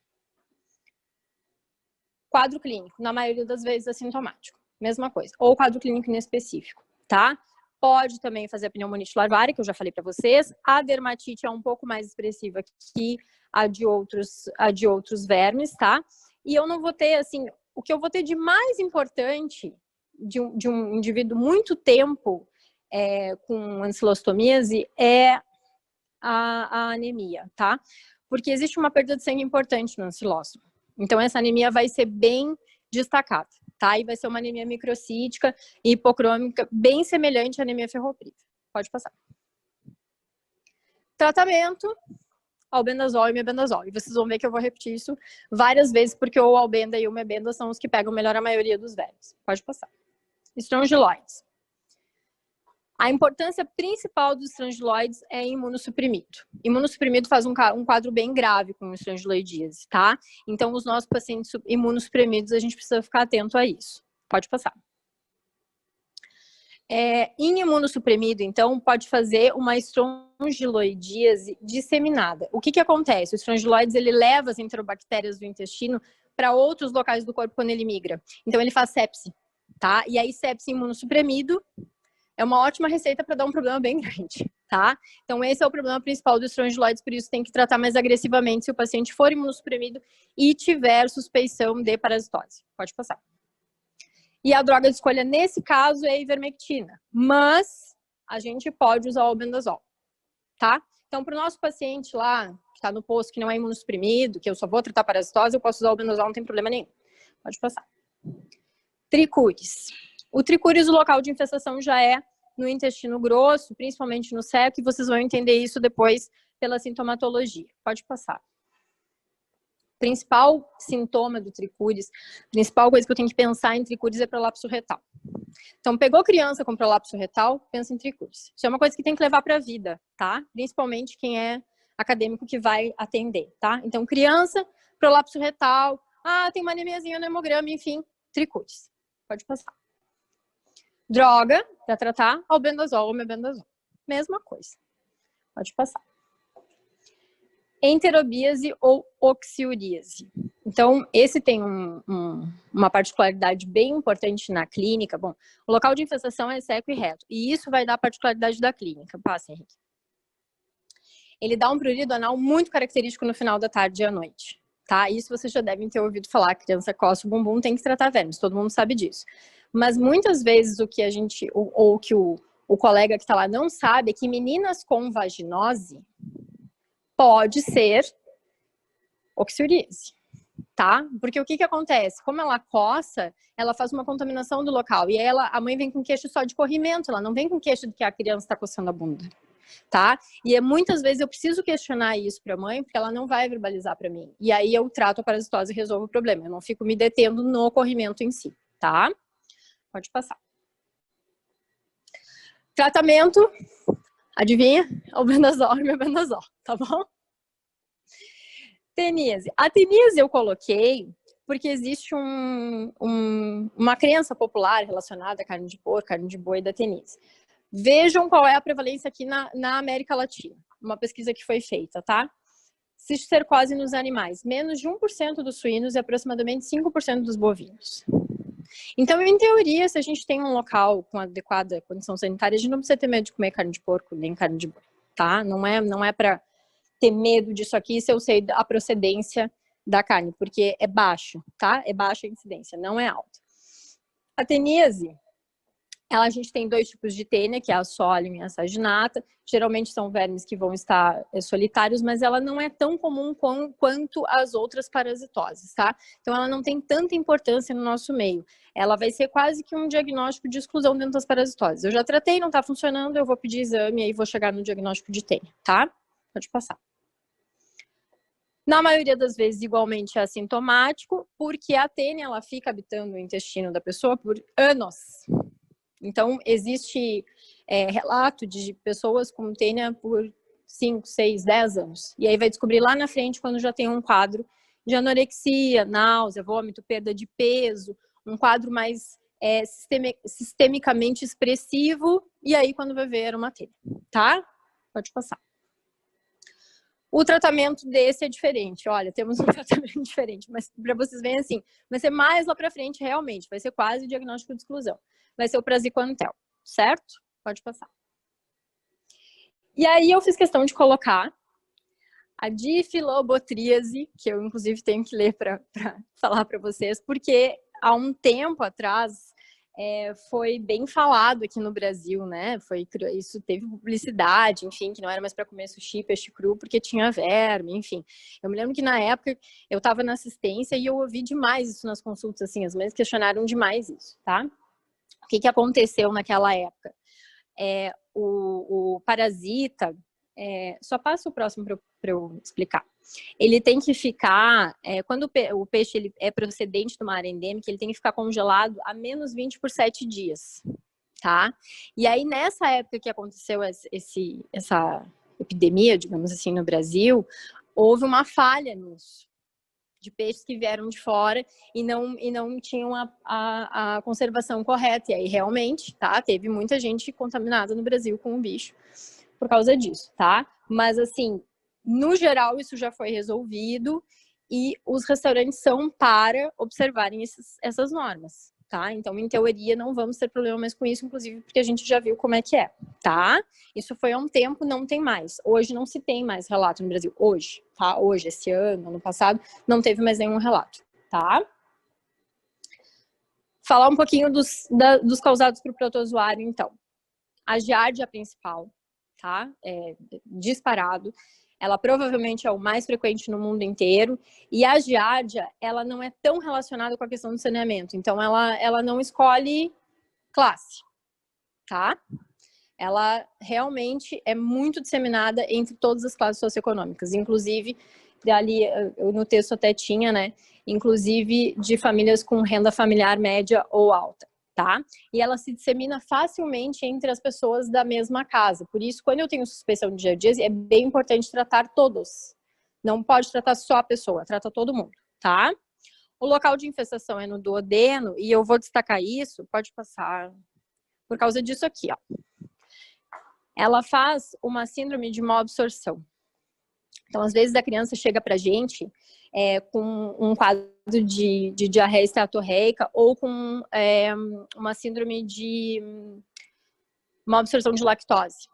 Quadro clínico, na maioria das vezes assintomático, mesma coisa. Ou quadro clínico inespecífico, tá? Pode também fazer a pneumonite larvária, que eu já falei para vocês. A dermatite é um pouco mais expressiva que a de outros vermes, tá? E eu não vou ter, assim, o que eu vou ter de mais importante de um indivíduo muito tempo com ancilostomiase é a anemia, tá? Porque existe uma perda de sangue importante no ancilóstomo. Então, essa anemia vai ser bem destacada, tá? E vai ser uma anemia microcítica e hipocrômica, bem semelhante à anemia ferropriva. Pode passar. Tratamento, albendazol e mebendazol. E vocês vão ver que eu vou repetir isso várias vezes, porque o albenda e o mebenda são os que pegam melhor a maioria dos vermes. Pode passar. Estrongiloides. A importância principal dos estrangiloides é imunossuprimido. Imunossuprimido faz um quadro bem grave com estrangiloidíase, tá? Então, os nossos pacientes imunossuprimidos, a gente precisa ficar atento a isso. Pode passar. Em imunossuprimido, então, pode fazer uma estrongiloidíase disseminada. O que acontece? O estrongiloides, ele leva as enterobactérias do intestino para outros locais do corpo quando ele migra. Então, ele faz sepse, tá? E aí, sepse imunossuprimido é uma ótima receita para dar um problema bem grande, tá? Então, esse é o problema principal dos estrongiloides, por isso tem que tratar mais agressivamente se o paciente for imunossuprimido e tiver suspeição de parasitose. Pode passar. E a droga de escolha, nesse caso, é a ivermectina, mas a gente pode usar o albendazol, tá? Então, para o nosso paciente lá, que está no posto, que não é imunossuprimido, que eu só vou tratar parasitose, eu posso usar o albendazol, não tem problema nenhum. Pode passar. Tricúris. O tricúris, o local de infestação já é no intestino grosso, principalmente no seco, e vocês vão entender isso depois pela sintomatologia. Pode passar. Principal sintoma do tricúris, principal coisa que eu tenho que pensar em tricúris é prolapso retal. Então, pegou criança com prolapso retal, pensa em tricúris. Isso é uma coisa que tem que levar para a vida, tá? Principalmente quem é acadêmico que vai atender, tá? Então, criança, prolapso retal, tem uma anemiazinha no hemograma, enfim, tricúris. Pode passar. Droga, para tratar, albendazol ou mebendazol. Mesma coisa. Pode passar. Enterobíase ou oxiuríase. Então, esse tem uma particularidade bem importante na clínica. Bom, o local de infestação é seco e reto. E isso vai dar a particularidade da clínica. Passa, Henrique. Ele dá um prurido anal muito característico no final da tarde e à noite. Tá? Isso vocês já devem ter ouvido falar. A criança coça o bumbum, tem que tratar vermes. Todo mundo sabe disso. Mas muitas vezes o que a gente, ou que o colega que está lá não sabe, é que meninas com vaginose pode ser oxiuríase, tá? Porque o que acontece? Como ela coça, ela faz uma contaminação do local. E aí a mãe vem com queixo só de corrimento, ela não vem com queixo de que a criança está coçando a bunda, tá? E muitas vezes eu preciso questionar isso para a mãe, porque ela não vai verbalizar para mim. E aí eu trato a parasitose e resolvo o problema. Eu não fico me detendo no corrimento em si, tá? Pode passar. Tratamento, adivinha? Albendazol e mebendazol, tá bom? Teníase. A teníase eu coloquei porque existe uma crença popular relacionada à carne de porco, carne de boi da teníase. Vejam qual é a prevalência aqui na América Latina. Uma pesquisa que foi feita, tá? Cisticercose nos animais. Menos de 1% dos suínos e aproximadamente 5% dos bovinos. Então, em teoria, se a gente tem um local com adequada condição sanitária, a gente não precisa ter medo de comer carne de porco nem carne de boi, tá? Não é para ter medo disso aqui se eu sei a procedência da carne, porque é baixo, tá? É baixa a incidência, não é alta. A teníase, a gente tem dois tipos de tênia, que é a Solium e a saginata. Geralmente são vermes que vão estar solitários, mas ela não é tão comum quanto as outras parasitoses, tá? Então ela não tem tanta importância no nosso meio. Ela vai ser quase que um diagnóstico de exclusão dentro das parasitoses. Eu já tratei, não tá funcionando, eu vou pedir exame e aí vou chegar no diagnóstico de tênia, tá? Pode passar. Na maioria das vezes, igualmente, é assintomático, porque a tênia, ela fica habitando o intestino da pessoa por anos. Então, existe relato de pessoas com tênia por 5, 6, 10 anos. E aí vai descobrir lá na frente, quando já tem um quadro de anorexia, náusea, vômito, perda de peso, um quadro mais sistemicamente expressivo, e aí quando vai ver era uma tênia, tá? Pode passar. O tratamento desse é diferente. Olha, temos um tratamento diferente, mas para vocês verem assim, vai ser mais lá para frente realmente, vai ser quase o diagnóstico de exclusão. Vai ser o praziquantel, certo? Pode passar. E aí eu fiz questão de colocar a difilobotríase, que eu inclusive tenho que ler para falar para vocês, porque há um tempo atrás foi bem falado aqui no Brasil, né? Isso teve publicidade, enfim, que não era mais para comer sushi, peixe cru, porque tinha verme, enfim. Eu me lembro que na época eu estava na assistência e eu ouvi demais isso nas consultas, assim, as mães questionaram demais isso, tá? O que aconteceu naquela época? O parasita, só passa o próximo para eu explicar. Ele tem que ficar, quando o peixe ele é procedente de uma área endêmica, ele tem que ficar congelado a menos 20 por 7 dias, tá? E aí, nessa época que aconteceu essa epidemia, digamos assim, no Brasil, houve uma falha nisso, de peixes que vieram de fora e não tinham a conservação correta. E aí, realmente, tá? Teve muita gente contaminada no Brasil com o bicho por causa disso, tá? Mas, assim, no geral, isso já foi resolvido e os restaurantes são para observarem essas normas, tá? Então, em teoria, não vamos ter problema mais com isso, inclusive porque a gente já viu como é que é, tá? Isso foi há um tempo, não tem mais. Hoje não se tem mais relato no Brasil. Hoje, tá? Hoje, esse ano passado, não teve mais nenhum relato, tá? Falar um pouquinho dos causados por protozoário, então. A giardia principal, tá? Disparado. Ela provavelmente é o mais frequente no mundo inteiro. E a giardia, ela não é tão relacionada com a questão do saneamento. Então, ela não escolhe classe, tá? Ela realmente é muito disseminada entre todas as classes socioeconômicas. Inclusive, ali no texto até tinha, né? Inclusive de famílias com renda familiar média ou alta. Tá? E ela se dissemina facilmente entre as pessoas da mesma casa. Por isso, quando eu tenho suspeição de giardíase, é bem importante tratar todos. Não pode tratar só a pessoa, trata todo mundo, tá? O local de infestação é no duodeno, e eu vou destacar isso, pode passar, por causa disso aqui, ó. Ela faz uma síndrome de má absorção. Então, às vezes, a criança chega pra gente com um quadro de diarreia esteatorreica ou com uma síndrome de má absorção de lactose,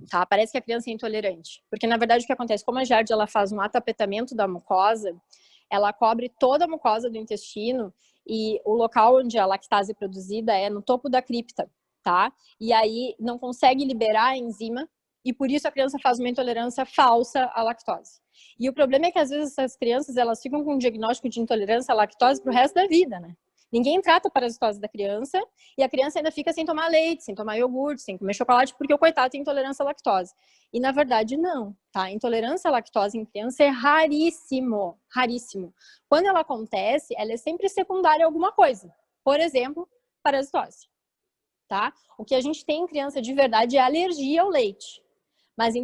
tá? Parece que a criança é intolerante. Porque, na verdade, o que acontece? Como a giardia ela faz um atapetamento da mucosa, ela cobre toda a mucosa do intestino e o local onde a lactase é produzida é no topo da cripta, tá? E aí não consegue liberar a enzima e por isso a criança faz uma intolerância falsa à lactose. E o problema é que às vezes essas crianças elas ficam com um diagnóstico de intolerância à lactose pro resto da vida, né? Ninguém trata a parasitose da criança e a criança ainda fica sem tomar leite, sem tomar iogurte, sem comer chocolate, porque o coitado tem intolerância à lactose. E na verdade não, tá? Intolerância à lactose em criança é raríssimo, raríssimo. Quando ela acontece, ela é sempre secundária a alguma coisa. Por exemplo, parasitose, tá? O que a gente tem em criança de verdade é alergia ao leite. Mas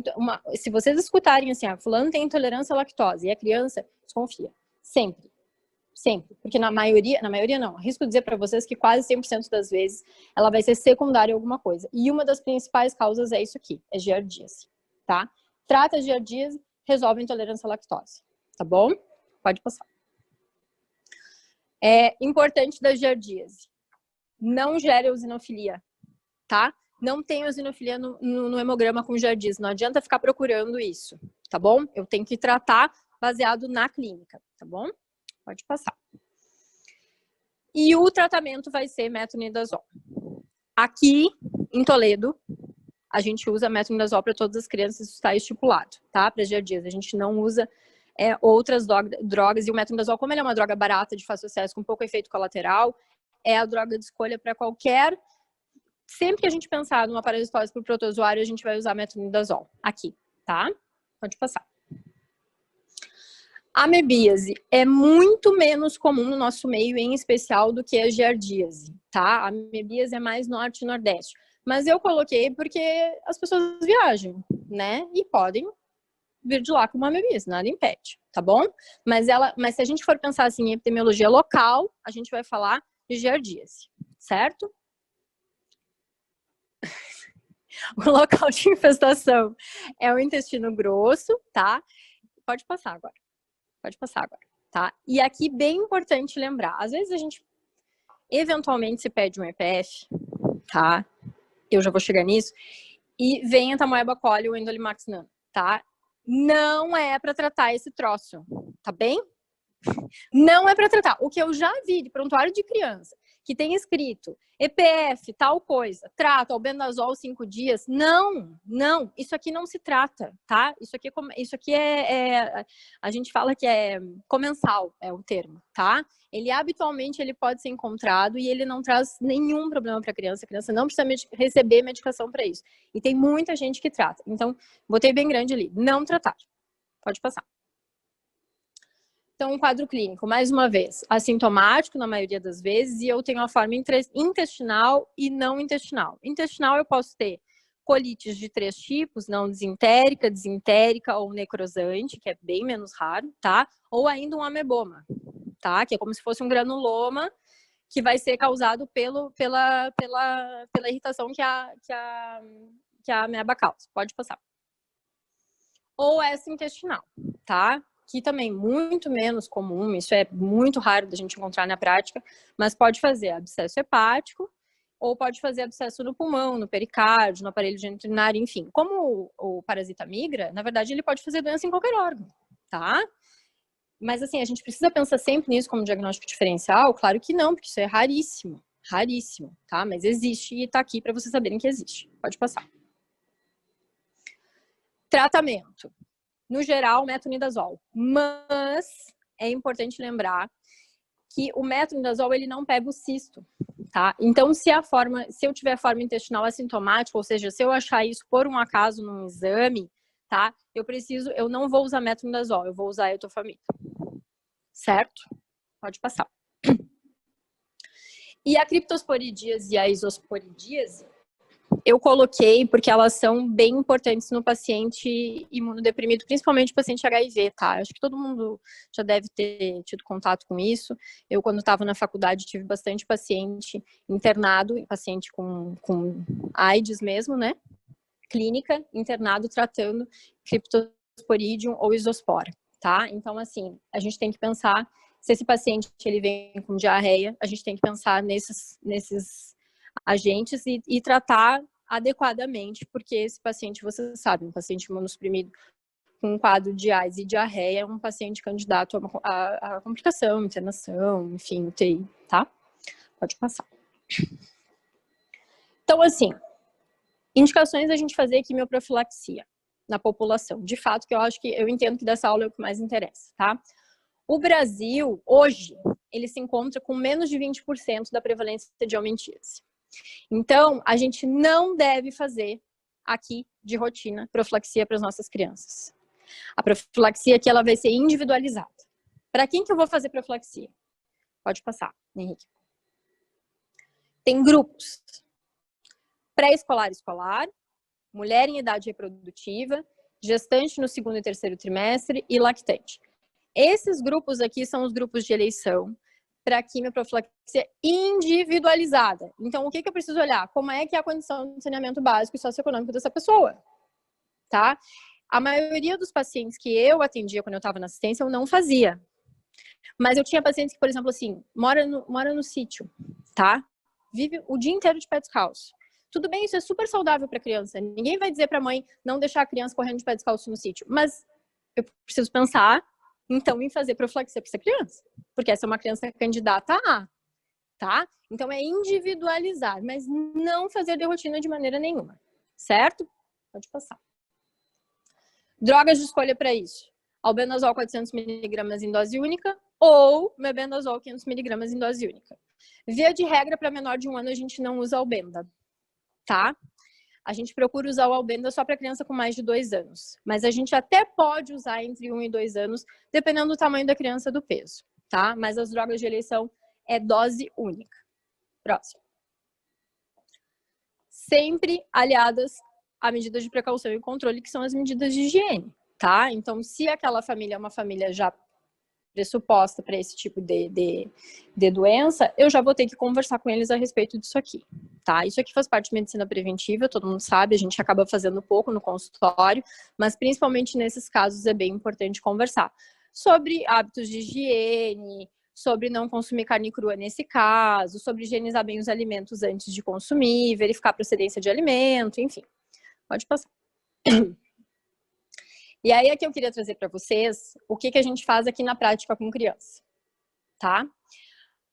se vocês escutarem assim, fulano tem intolerância à lactose e a criança, desconfia. Sempre. Sempre. Porque na maioria não, arrisco dizer para vocês que quase 100% das vezes ela vai ser secundária a alguma coisa. E uma das principais causas é isso aqui, é giardíase, tá? Trata a giardíase, resolve a intolerância à lactose, tá bom? Pode passar. É importante da giardíase. Não gere eosinofilia, tá? Não tem eosinofilia no hemograma com giardíase. Não adianta ficar procurando isso, tá bom? Eu tenho que tratar baseado na clínica, tá bom? Pode passar. E o tratamento vai ser metronidazol. Aqui, em Toledo, a gente usa metronidazol para todas as crianças, isso está estipulado, tá? Para giardíase. A gente não usa outras drogas. E o metronidazol, como ele é uma droga barata, de fácil acesso, com pouco efeito colateral, é a droga de escolha para qualquer... Sempre que a gente pensar numa parasitose por protozoário, a gente vai usar metronidazol. Aqui, tá? Pode passar. A amebíase é muito menos comum no nosso meio, em especial, do que a giardíase, tá? A amebíase é mais norte e nordeste. Mas eu coloquei porque as pessoas viajam, né? E podem vir de lá com uma amebíase, nada impede, tá bom? Mas se a gente for pensar assim, em epidemiologia local, a gente vai falar de giardíase, certo? O local de infestação é o intestino grosso, tá? Pode passar agora. Pode passar agora, tá? E aqui, bem importante lembrar, às vezes a gente, eventualmente, se pede um EPF, tá? Eu já vou chegar nisso. E vem a Tamoeba Coli ou Endolimax Nano, tá? Não é para tratar esse troço, tá bem? Não é para tratar. O que eu já vi de prontuário de criança que tem escrito EPF, tal coisa, trata albendazol 5 dias. Não, não, isso aqui não se trata, tá? Isso aqui a gente fala que é comensal, é o termo, tá? Ele habitualmente ele pode ser encontrado e ele não traz nenhum problema para a criança não precisa receber medicação para isso. E tem muita gente que trata. Então, botei bem grande ali, não tratar. Pode passar. Então, um quadro clínico, mais uma vez, assintomático na maioria das vezes, e eu tenho a forma intestinal e não intestinal. Intestinal eu posso ter colites de 3 tipos, não disentérica, disentérica ou necrosante, que é bem menos raro, tá? Ou ainda um ameboma, tá? Que é como se fosse um granuloma que vai ser causado pela irritação que a ameba causa. Pode passar. Ou essa intestinal, tá? Que também muito menos comum, isso é muito raro da gente encontrar na prática, mas pode fazer abscesso hepático ou pode fazer abscesso no pulmão, no pericárdio, no aparelho geniturinário, enfim. Como o parasita migra, na verdade ele pode fazer doença em qualquer órgão, tá? Mas assim, a gente precisa pensar sempre nisso como diagnóstico diferencial? Claro que não, porque isso é raríssimo, raríssimo, tá? Mas existe e tá aqui para vocês saberem que existe. Pode passar. Tratamento. No geral, metronidazol. Mas é importante lembrar que o metronidazol ele não pega o cisto, tá? Então, se eu tiver forma intestinal assintomática, ou seja, se eu achar isso por um acaso num exame, tá? Eu não vou usar metronidazol, eu vou usar etofamida. Certo? Pode passar. E a criptosporidíase e a isosporidíase, eu coloquei porque elas são bem importantes no paciente imunodeprimido, principalmente paciente HIV, tá? Acho que todo mundo já deve ter tido contato com isso. Eu, quando estava na faculdade, tive bastante paciente internado, paciente com AIDS mesmo, né? Clínica, internado, tratando Cryptosporidium ou isospora, tá? Então, assim, a gente tem que pensar, se esse paciente ele vem com diarreia, a gente tem que pensar nesses agentes e tratar adequadamente, porque esse paciente, você sabe, um paciente imunossuprimido com um quadro de AIDS e diarreia é um paciente candidato a complicação, internação, enfim, UTI, tá? Pode passar. Então, assim, indicações a gente fazer quimioprofilaxia na população. De fato, que eu entendo que dessa aula é o que mais interessa, tá? O Brasil, hoje, ele se encontra com menos de 20% da prevalência de aumentíase. Então, a gente não deve fazer aqui de rotina profilaxia para as nossas crianças. A profilaxia aqui ela vai ser individualizada. Para quem que eu vou fazer profilaxia? Pode passar, Henrique. Tem grupos: pré-escolar, escolar, mulher em idade reprodutiva, gestante no 2º e 3º trimestre e lactante. Esses grupos aqui são os grupos de eleição para quimioprofilaxia individualizada. Então, o que eu preciso olhar? Como é que é a condição de saneamento básico e socioeconômico dessa pessoa, tá? A maioria dos pacientes que eu atendia quando eu estava na assistência, eu não fazia. Mas eu tinha pacientes que, por exemplo, assim, mora no sítio, tá? Vive o dia inteiro de pé descalço. Tudo bem, isso é super saudável para a criança. Ninguém vai dizer para a mãe não deixar a criança correndo de pé descalço no sítio. Mas eu preciso pensar, então, em fazer profilaxia para essa criança. Porque essa é uma criança candidata a, tá? Então, é individualizar, mas não fazer de rotina de maneira nenhuma. Certo? Pode passar. Drogas de escolha para isso: albendazol 400 mg em dose única ou mebendazol 500 mg em dose única. Via de regra, para menor de 1 ano, a gente não usa albenda, tá? A gente procura usar o albenda só para criança com mais de 2 anos. Mas a gente até pode usar entre 1 e 2 anos, dependendo do tamanho da criança e do peso, tá? Mas as drogas de eleição é dose única. Próximo. Sempre aliadas a medidas de precaução e controle, que são as medidas de higiene, tá? Então, se aquela família é uma família já pressuposta para esse tipo de doença, eu já vou ter que conversar com eles a respeito disso aqui, tá? Isso aqui faz parte de medicina preventiva, todo mundo sabe, a gente acaba fazendo pouco no consultório, mas principalmente nesses casos é bem importante conversar sobre hábitos de higiene, sobre não consumir carne crua nesse caso, sobre higienizar bem os alimentos antes de consumir, verificar a procedência de alimento, enfim. Pode passar. E aí, aqui eu queria trazer para vocês o que a gente faz aqui na prática com criança, tá?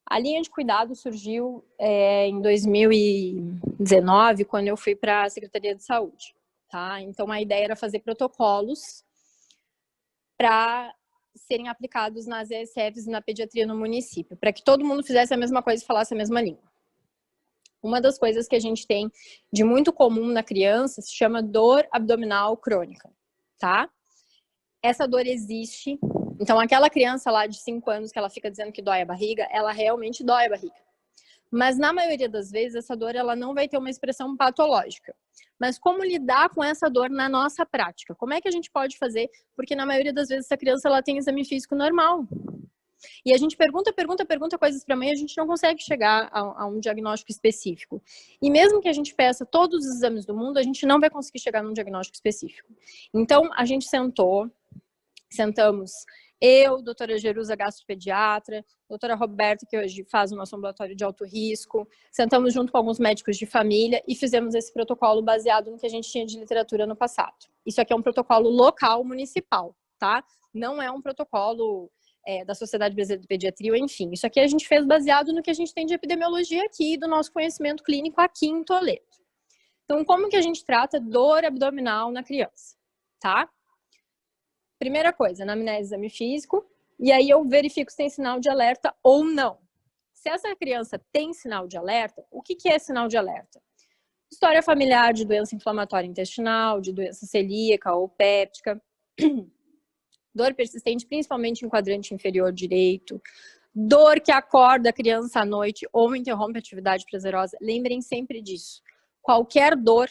A linha de cuidado surgiu em 2019, quando eu fui para a Secretaria de Saúde, tá? Então, a ideia era fazer protocolos para serem aplicados nas ESFs e na pediatria no município, para que todo mundo fizesse a mesma coisa e falasse a mesma língua. Uma das coisas que a gente tem de muito comum na criança se chama dor abdominal crônica, tá? Essa dor existe. Então, aquela criança lá de 5 anos que ela fica dizendo que dói a barriga, ela realmente dói a barriga. Mas, na maioria das vezes, essa dor ela não vai ter uma expressão patológica. Mas como lidar com essa dor na nossa prática? Como é que a gente pode fazer? Porque, na maioria das vezes, essa criança ela tem exame físico normal. E a gente pergunta coisas para a mãe, a gente não consegue chegar a um diagnóstico específico. E mesmo que a gente peça todos os exames do mundo, a gente não vai conseguir chegar num diagnóstico específico. Então, a gente sentamos eu, doutora Jerusa, gastropediatra, doutora Roberta, que hoje faz o nosso ambulatório de alto risco, sentamos junto com alguns médicos de família e fizemos esse protocolo baseado no que a gente tinha de literatura no passado. Isso aqui é um protocolo local municipal, tá? Não é um protocolo da Sociedade Brasileira de Pediatria, enfim. Isso aqui a gente fez baseado no que a gente tem de epidemiologia aqui, do nosso conhecimento clínico aqui em Toledo. Então, como que a gente trata dor abdominal na criança, tá? Primeira coisa, anamnese, exame físico, e aí eu verifico se tem sinal de alerta ou não. Se essa criança tem sinal de alerta, o que é sinal de alerta? História familiar de doença inflamatória intestinal, de doença celíaca ou péptica, dor persistente, principalmente em quadrante inferior direito, dor que acorda a criança à noite ou interrompe a atividade prazerosa. Lembrem sempre disso. Qualquer dor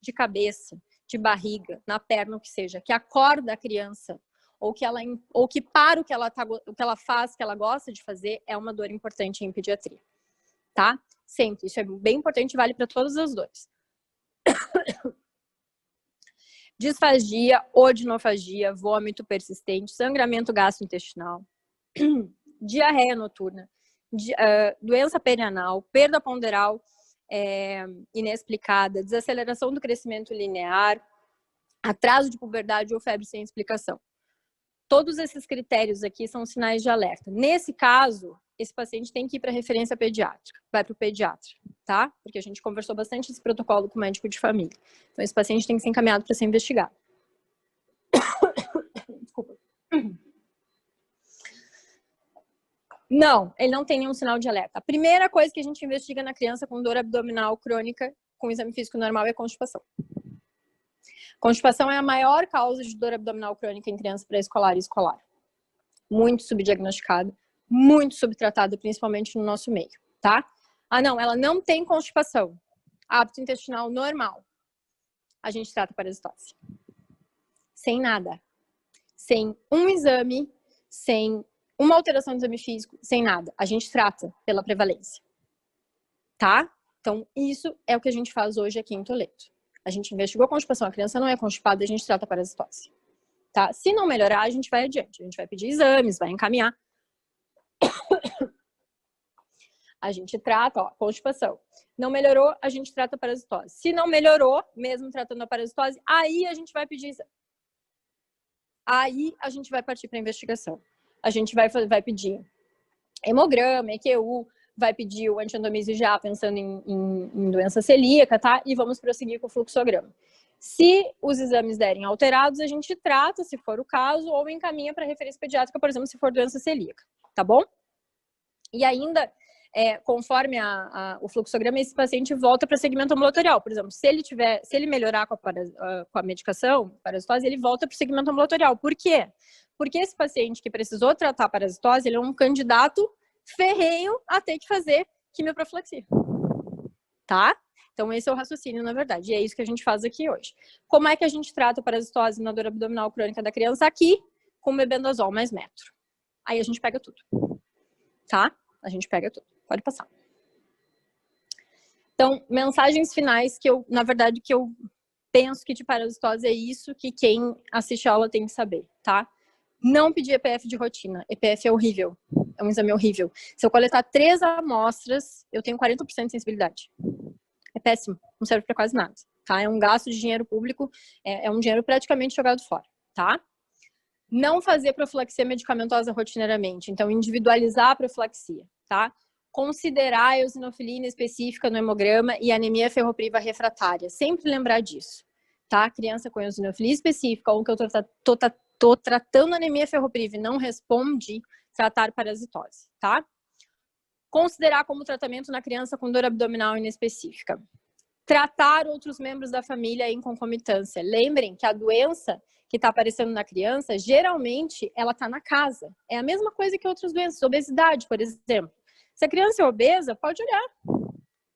de cabeça, de barriga, na perna, o que seja, que acorda a criança ou que para o que ela faz, que ela gosta de fazer, é uma dor importante em pediatria, tá? Sempre. Isso é bem importante e vale para todas as dores. Disfagia, odinofagia, vômito persistente, sangramento gastrointestinal, diarreia noturna, doença perianal, perda ponderal inexplicada, desaceleração do crescimento linear, atraso de puberdade ou febre sem explicação. Todos esses critérios aqui são sinais de alerta. Nesse caso, esse paciente tem que ir para referência pediátrica, vai para o pediatra, tá? Porque a gente conversou bastante esse protocolo com o médico de família. Então, esse paciente tem que ser encaminhado para ser investigado. Desculpa. Não, ele não tem nenhum sinal de alerta. A primeira coisa que a gente investiga na criança com dor abdominal crônica, com exame físico normal, é constipação. Constipação é a maior causa de dor abdominal crônica em criança pré-escolar e escolar. Muito subdiagnosticada, muito subtratada, principalmente no nosso meio, tá? Ah, não, ela não tem constipação. Hábito intestinal normal. A gente trata parasitose. Sem nada. Sem um exame, sem uma alteração do exame físico, sem nada. A gente trata pela prevalência. Tá? Então, isso é o que a gente faz hoje aqui em Toledo. A gente investigou a constipação, a criança não é constipada, a gente trata a parasitose. Tá? Se não melhorar, a gente vai adiante. A gente vai pedir exames, vai encaminhar. A gente trata, ó, constipação. Não melhorou, a gente trata a parasitose. Se não melhorou, mesmo tratando a parasitose, aí a gente vai pedir exame. Aí a gente vai partir para a investigação. A gente vai pedir hemograma, EQU, vai pedir o anti-endomísio já pensando em doença celíaca, tá? E vamos prosseguir com o fluxograma. Se os exames derem alterados, a gente trata, se for o caso, ou encaminha para referência pediátrica, por exemplo, se for doença celíaca, tá bom? E ainda, conforme o fluxograma, esse paciente volta para segmento ambulatorial. Por exemplo, se ele melhorar com a medicação, parasitose, ele volta para o segmento ambulatorial. Por quê? Porque esse paciente que precisou tratar a parasitose, ele é um candidato ferrenho a ter que fazer quimioprofilaxia. Tá? Então, esse é o raciocínio, na verdade. E é isso que a gente faz aqui hoje. Como é que a gente trata a parasitose na dor abdominal crônica da criança? Aqui, com mebendazol mais metro. Aí a gente pega tudo, tá? A gente pega tudo. Pode passar. Então, mensagens finais que eu, na verdade, que eu penso que de parasitose é isso que quem assiste a aula tem que saber, tá? Não pedir EPF de rotina. EPF é horrível. É um exame horrível. Se eu coletar 3 amostras, eu tenho 40% de sensibilidade. É péssimo. Não serve para quase nada, tá? É um gasto de dinheiro público, é um dinheiro praticamente jogado fora, tá? Não fazer profilaxia medicamentosa rotineiramente. Então, individualizar a profilaxia, tá? Considerar a eosinofilina específica no hemograma e anemia ferropriva refratária. Sempre lembrar disso, tá? Criança com eosinofilia específica ou que eu tô tratando anemia ferropriva e não responde, tratar parasitose, tá? Considerar como tratamento na criança com dor abdominal inespecífica. Tratar outros membros da família em concomitância. Lembrem que a doença que está aparecendo na criança, geralmente, ela está na casa. É a mesma coisa que outras doenças. Obesidade, por exemplo. Se a criança é obesa, pode olhar.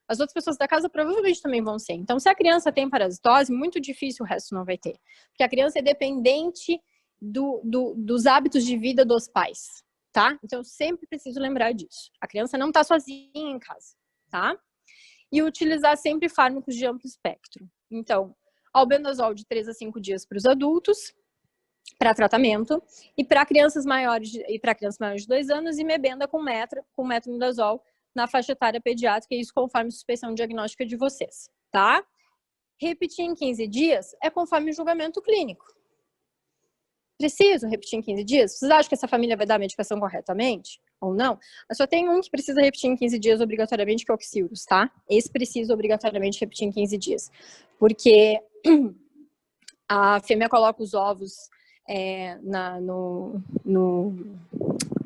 As outras pessoas da casa provavelmente também vão ser. Então, se a criança tem parasitose, muito difícil o resto não vai ter. Porque a criança é dependente dos hábitos de vida dos pais, tá? Então, eu sempre preciso lembrar disso. A criança não está sozinha em casa, tá? E utilizar sempre fármacos de amplo espectro. Então, albendazol de 3 a 5 dias para os adultos, para tratamento, e para crianças maiores de 2 anos, e mebenda com metronidazol na faixa etária pediátrica, isso conforme a suspeição diagnóstica de vocês, tá? Repetir em 15 dias é conforme o julgamento clínico. Preciso repetir em 15 dias? Vocês acham que essa família vai dar a medicação corretamente? Ou não? Mas só tem um que precisa repetir em 15 dias obrigatoriamente, que é o Oxilus, tá? Esse precisa obrigatoriamente repetir em 15 dias. Porque a fêmea coloca os ovos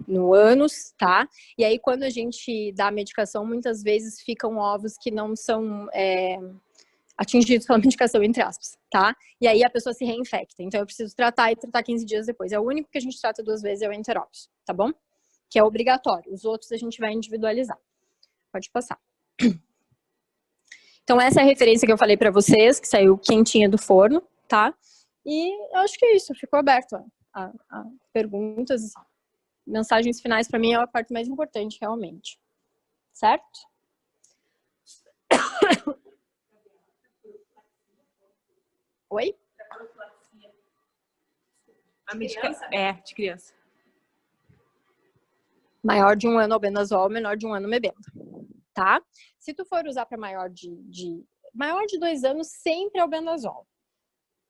no ânus, tá? E aí, quando a gente dá a medicação, muitas vezes ficam ovos que não são atingidos pela medicação, entre aspas, tá? E aí a pessoa se reinfecta. Então, eu preciso tratar 15 dias depois. É o único que a gente trata 2 vezes, é o enterópis, tá bom? Que é obrigatório. Os outros a gente vai individualizar. Pode passar. Então, essa é a referência que eu falei para vocês, que saiu quentinha do forno, tá? E eu acho que é isso. Ficou aberto a perguntas. Mensagens finais, para mim, é a parte mais importante, realmente. Certo? Oi? A medicação de criança. Maior de 1 ano albendazol, menor de 1 ano mebenda, tá? Se tu for usar para maior de 2 anos, sempre albendazol.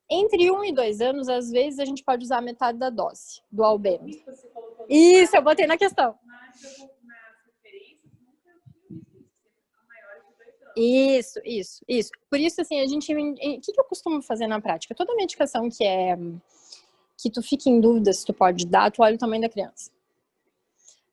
Entre 1 e 2 anos, às vezes, a gente pode usar a metade da dose do albendo. Isso, eu botei na questão. Isso. Por isso, assim, o que eu costumo fazer na prática? Toda medicação que tu fica em dúvida se tu pode dar, tu olha o tamanho da criança.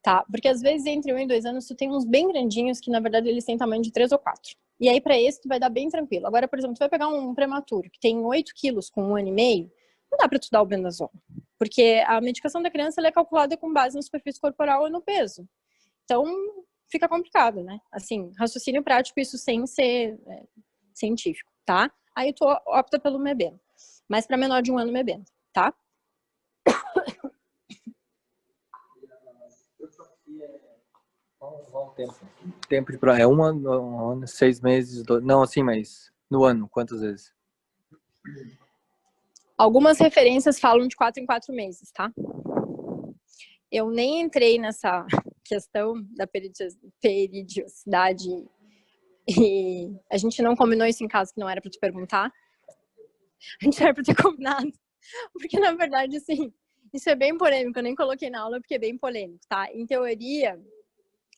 Tá? Porque às vezes entre 1 e 2 anos tu tem uns bem grandinhos que na verdade eles têm tamanho de 3 ou 4. E aí para esse tu vai dar bem tranquilo. Agora, por exemplo, tu vai pegar um prematuro que tem 8 quilos com 1 ano e meio, não dá para tu dar o albendazol. Porque a medicação da criança ela é calculada com base na superfície corporal e no peso. Então fica complicado, né? Assim, raciocínio prático, isso sem ser científico, tá? Aí tu opta pelo mebenda. Mas para menor de 1 ano, mebenda, tá? Qual o tempo? Tempo de prova? É um ano, 6 meses, não, assim, mas no ano, quantas vezes? Algumas referências falam de 4 em 4 meses, tá? Eu nem entrei nessa questão da periodicidade e a gente não combinou isso em casa, que não era para te perguntar. A gente era para ter combinado. Porque, na verdade, assim, isso é bem polêmico. Eu nem coloquei na aula porque é bem polêmico, tá? Em teoria,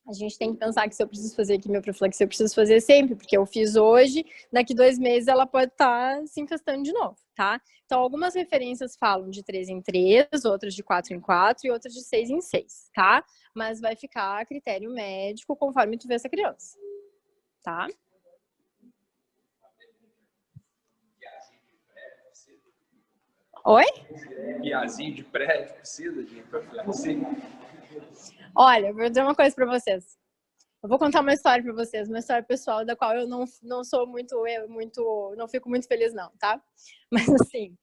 a gente tem que pensar que se eu preciso fazer quimioprofilaxia, eu preciso fazer sempre, porque eu fiz hoje, daqui 2 meses ela pode estar se infestando de novo, tá? Então, algumas referências falam de 3 em 3, outras de 4 em 4 e outras de 6 em 6, tá? Mas vai ficar a critério médico conforme tu vê essa criança, tá? Oi? Guiazinho de prédio precisa de profilaxia? Olha, vou dizer uma coisa pra vocês. Eu vou contar uma história para vocês, uma história pessoal da qual eu não sou não fico muito feliz não, tá? Mas assim,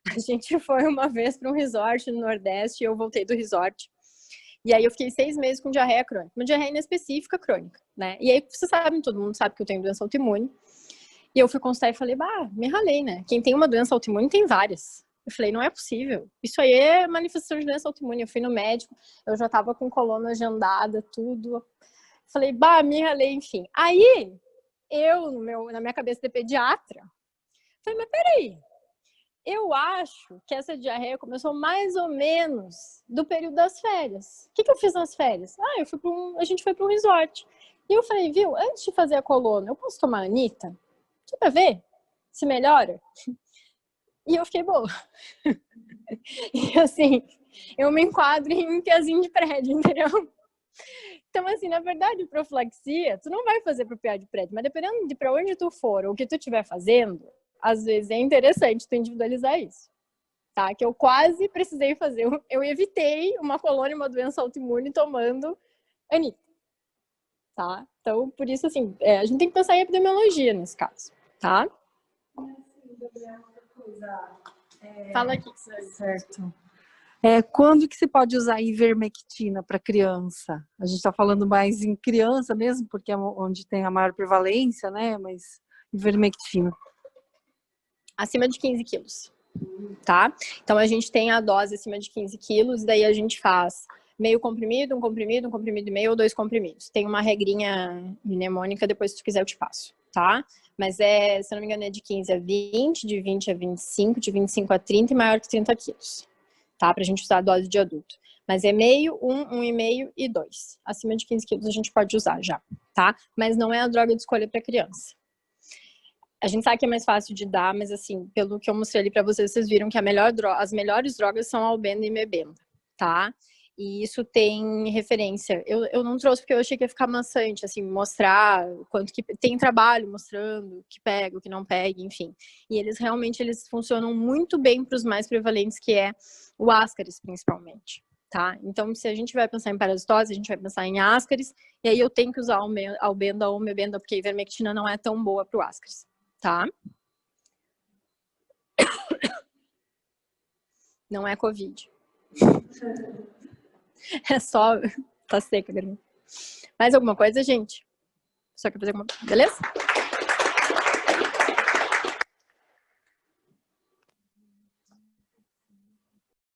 a gente foi uma vez para um resort no Nordeste e eu voltei do resort. E aí eu fiquei 6 meses com diarreia crônica, uma diarreia inespecífica crônica, né? E aí vocês sabem, todo mundo sabe que eu tenho doença autoimune. E eu fui consultar e falei, me ralei, né? Quem tem uma doença autoimune tem várias. Eu falei, não é possível. Isso aí é manifestação de doença autoimune. Eu fui no médico, eu já tava com coluna agendada, tudo. Falei, me ralei, enfim. Aí, eu, na minha cabeça de pediatra, falei, mas peraí, eu acho que essa diarreia começou mais ou menos do período das férias. O que eu fiz nas férias? A gente foi para um resort. E eu falei, viu, antes de fazer a coluna, eu posso tomar Anitta? Só pra ver se melhora? E eu fiquei boa. E assim, eu me enquadro em piazinho de prédio, entendeu? Então, assim, na verdade, profilaxia, tu não vai fazer pro piá de prédio, mas dependendo de pra onde tu for ou o que tu estiver fazendo, às vezes é interessante tu individualizar isso, tá? Que eu quase precisei fazer, eu evitei uma colônia, uma doença autoimune tomando Anitta, tá? Então, por isso, assim, a gente tem que pensar em epidemiologia nesse caso, tá? Fala aqui. Certo. Quando que se pode usar ivermectina para criança? A gente está falando mais em criança mesmo, porque é onde tem a maior prevalência, né? Mas ivermectina. Acima de 15 quilos, tá? Então, a gente tem a dose acima de 15 quilos, daí a gente faz meio comprimido, um comprimido e meio ou 2 comprimidos. Tem uma regrinha mnemônica, depois se tu quiser eu te passo, tá? Mas se eu não me engano, é de 15 a 20, de 20 a 25, de 25 a 30 e maior que 30 quilos, tá? Pra gente usar a dose de adulto. Mas é meio, 1,5 e 2. Acima de 15 quilos a gente pode usar já, tá? Mas não é a droga de escolha para criança. A gente sabe que é mais fácil de dar, mas assim, pelo que eu mostrei ali pra vocês, vocês viram que as melhores drogas são albenda e mebenda, tá? E isso tem referência. Eu não trouxe porque eu achei que ia ficar maçante, assim, mostrar o quanto que tem trabalho mostrando o que pega, o que não pega, enfim. E eles realmente funcionam muito bem para os mais prevalentes, que é o Ascaris, principalmente, tá? Então, se a gente vai pensar em parasitose, a gente vai pensar em Ascaris, e aí eu tenho que usar albenda ou mebenda, porque a ivermectina não é tão boa para o Ascaris, tá? Não é Covid. É só... Tá seca a garganta. Mais alguma coisa, gente? Só quer fazer alguma coisa? Beleza?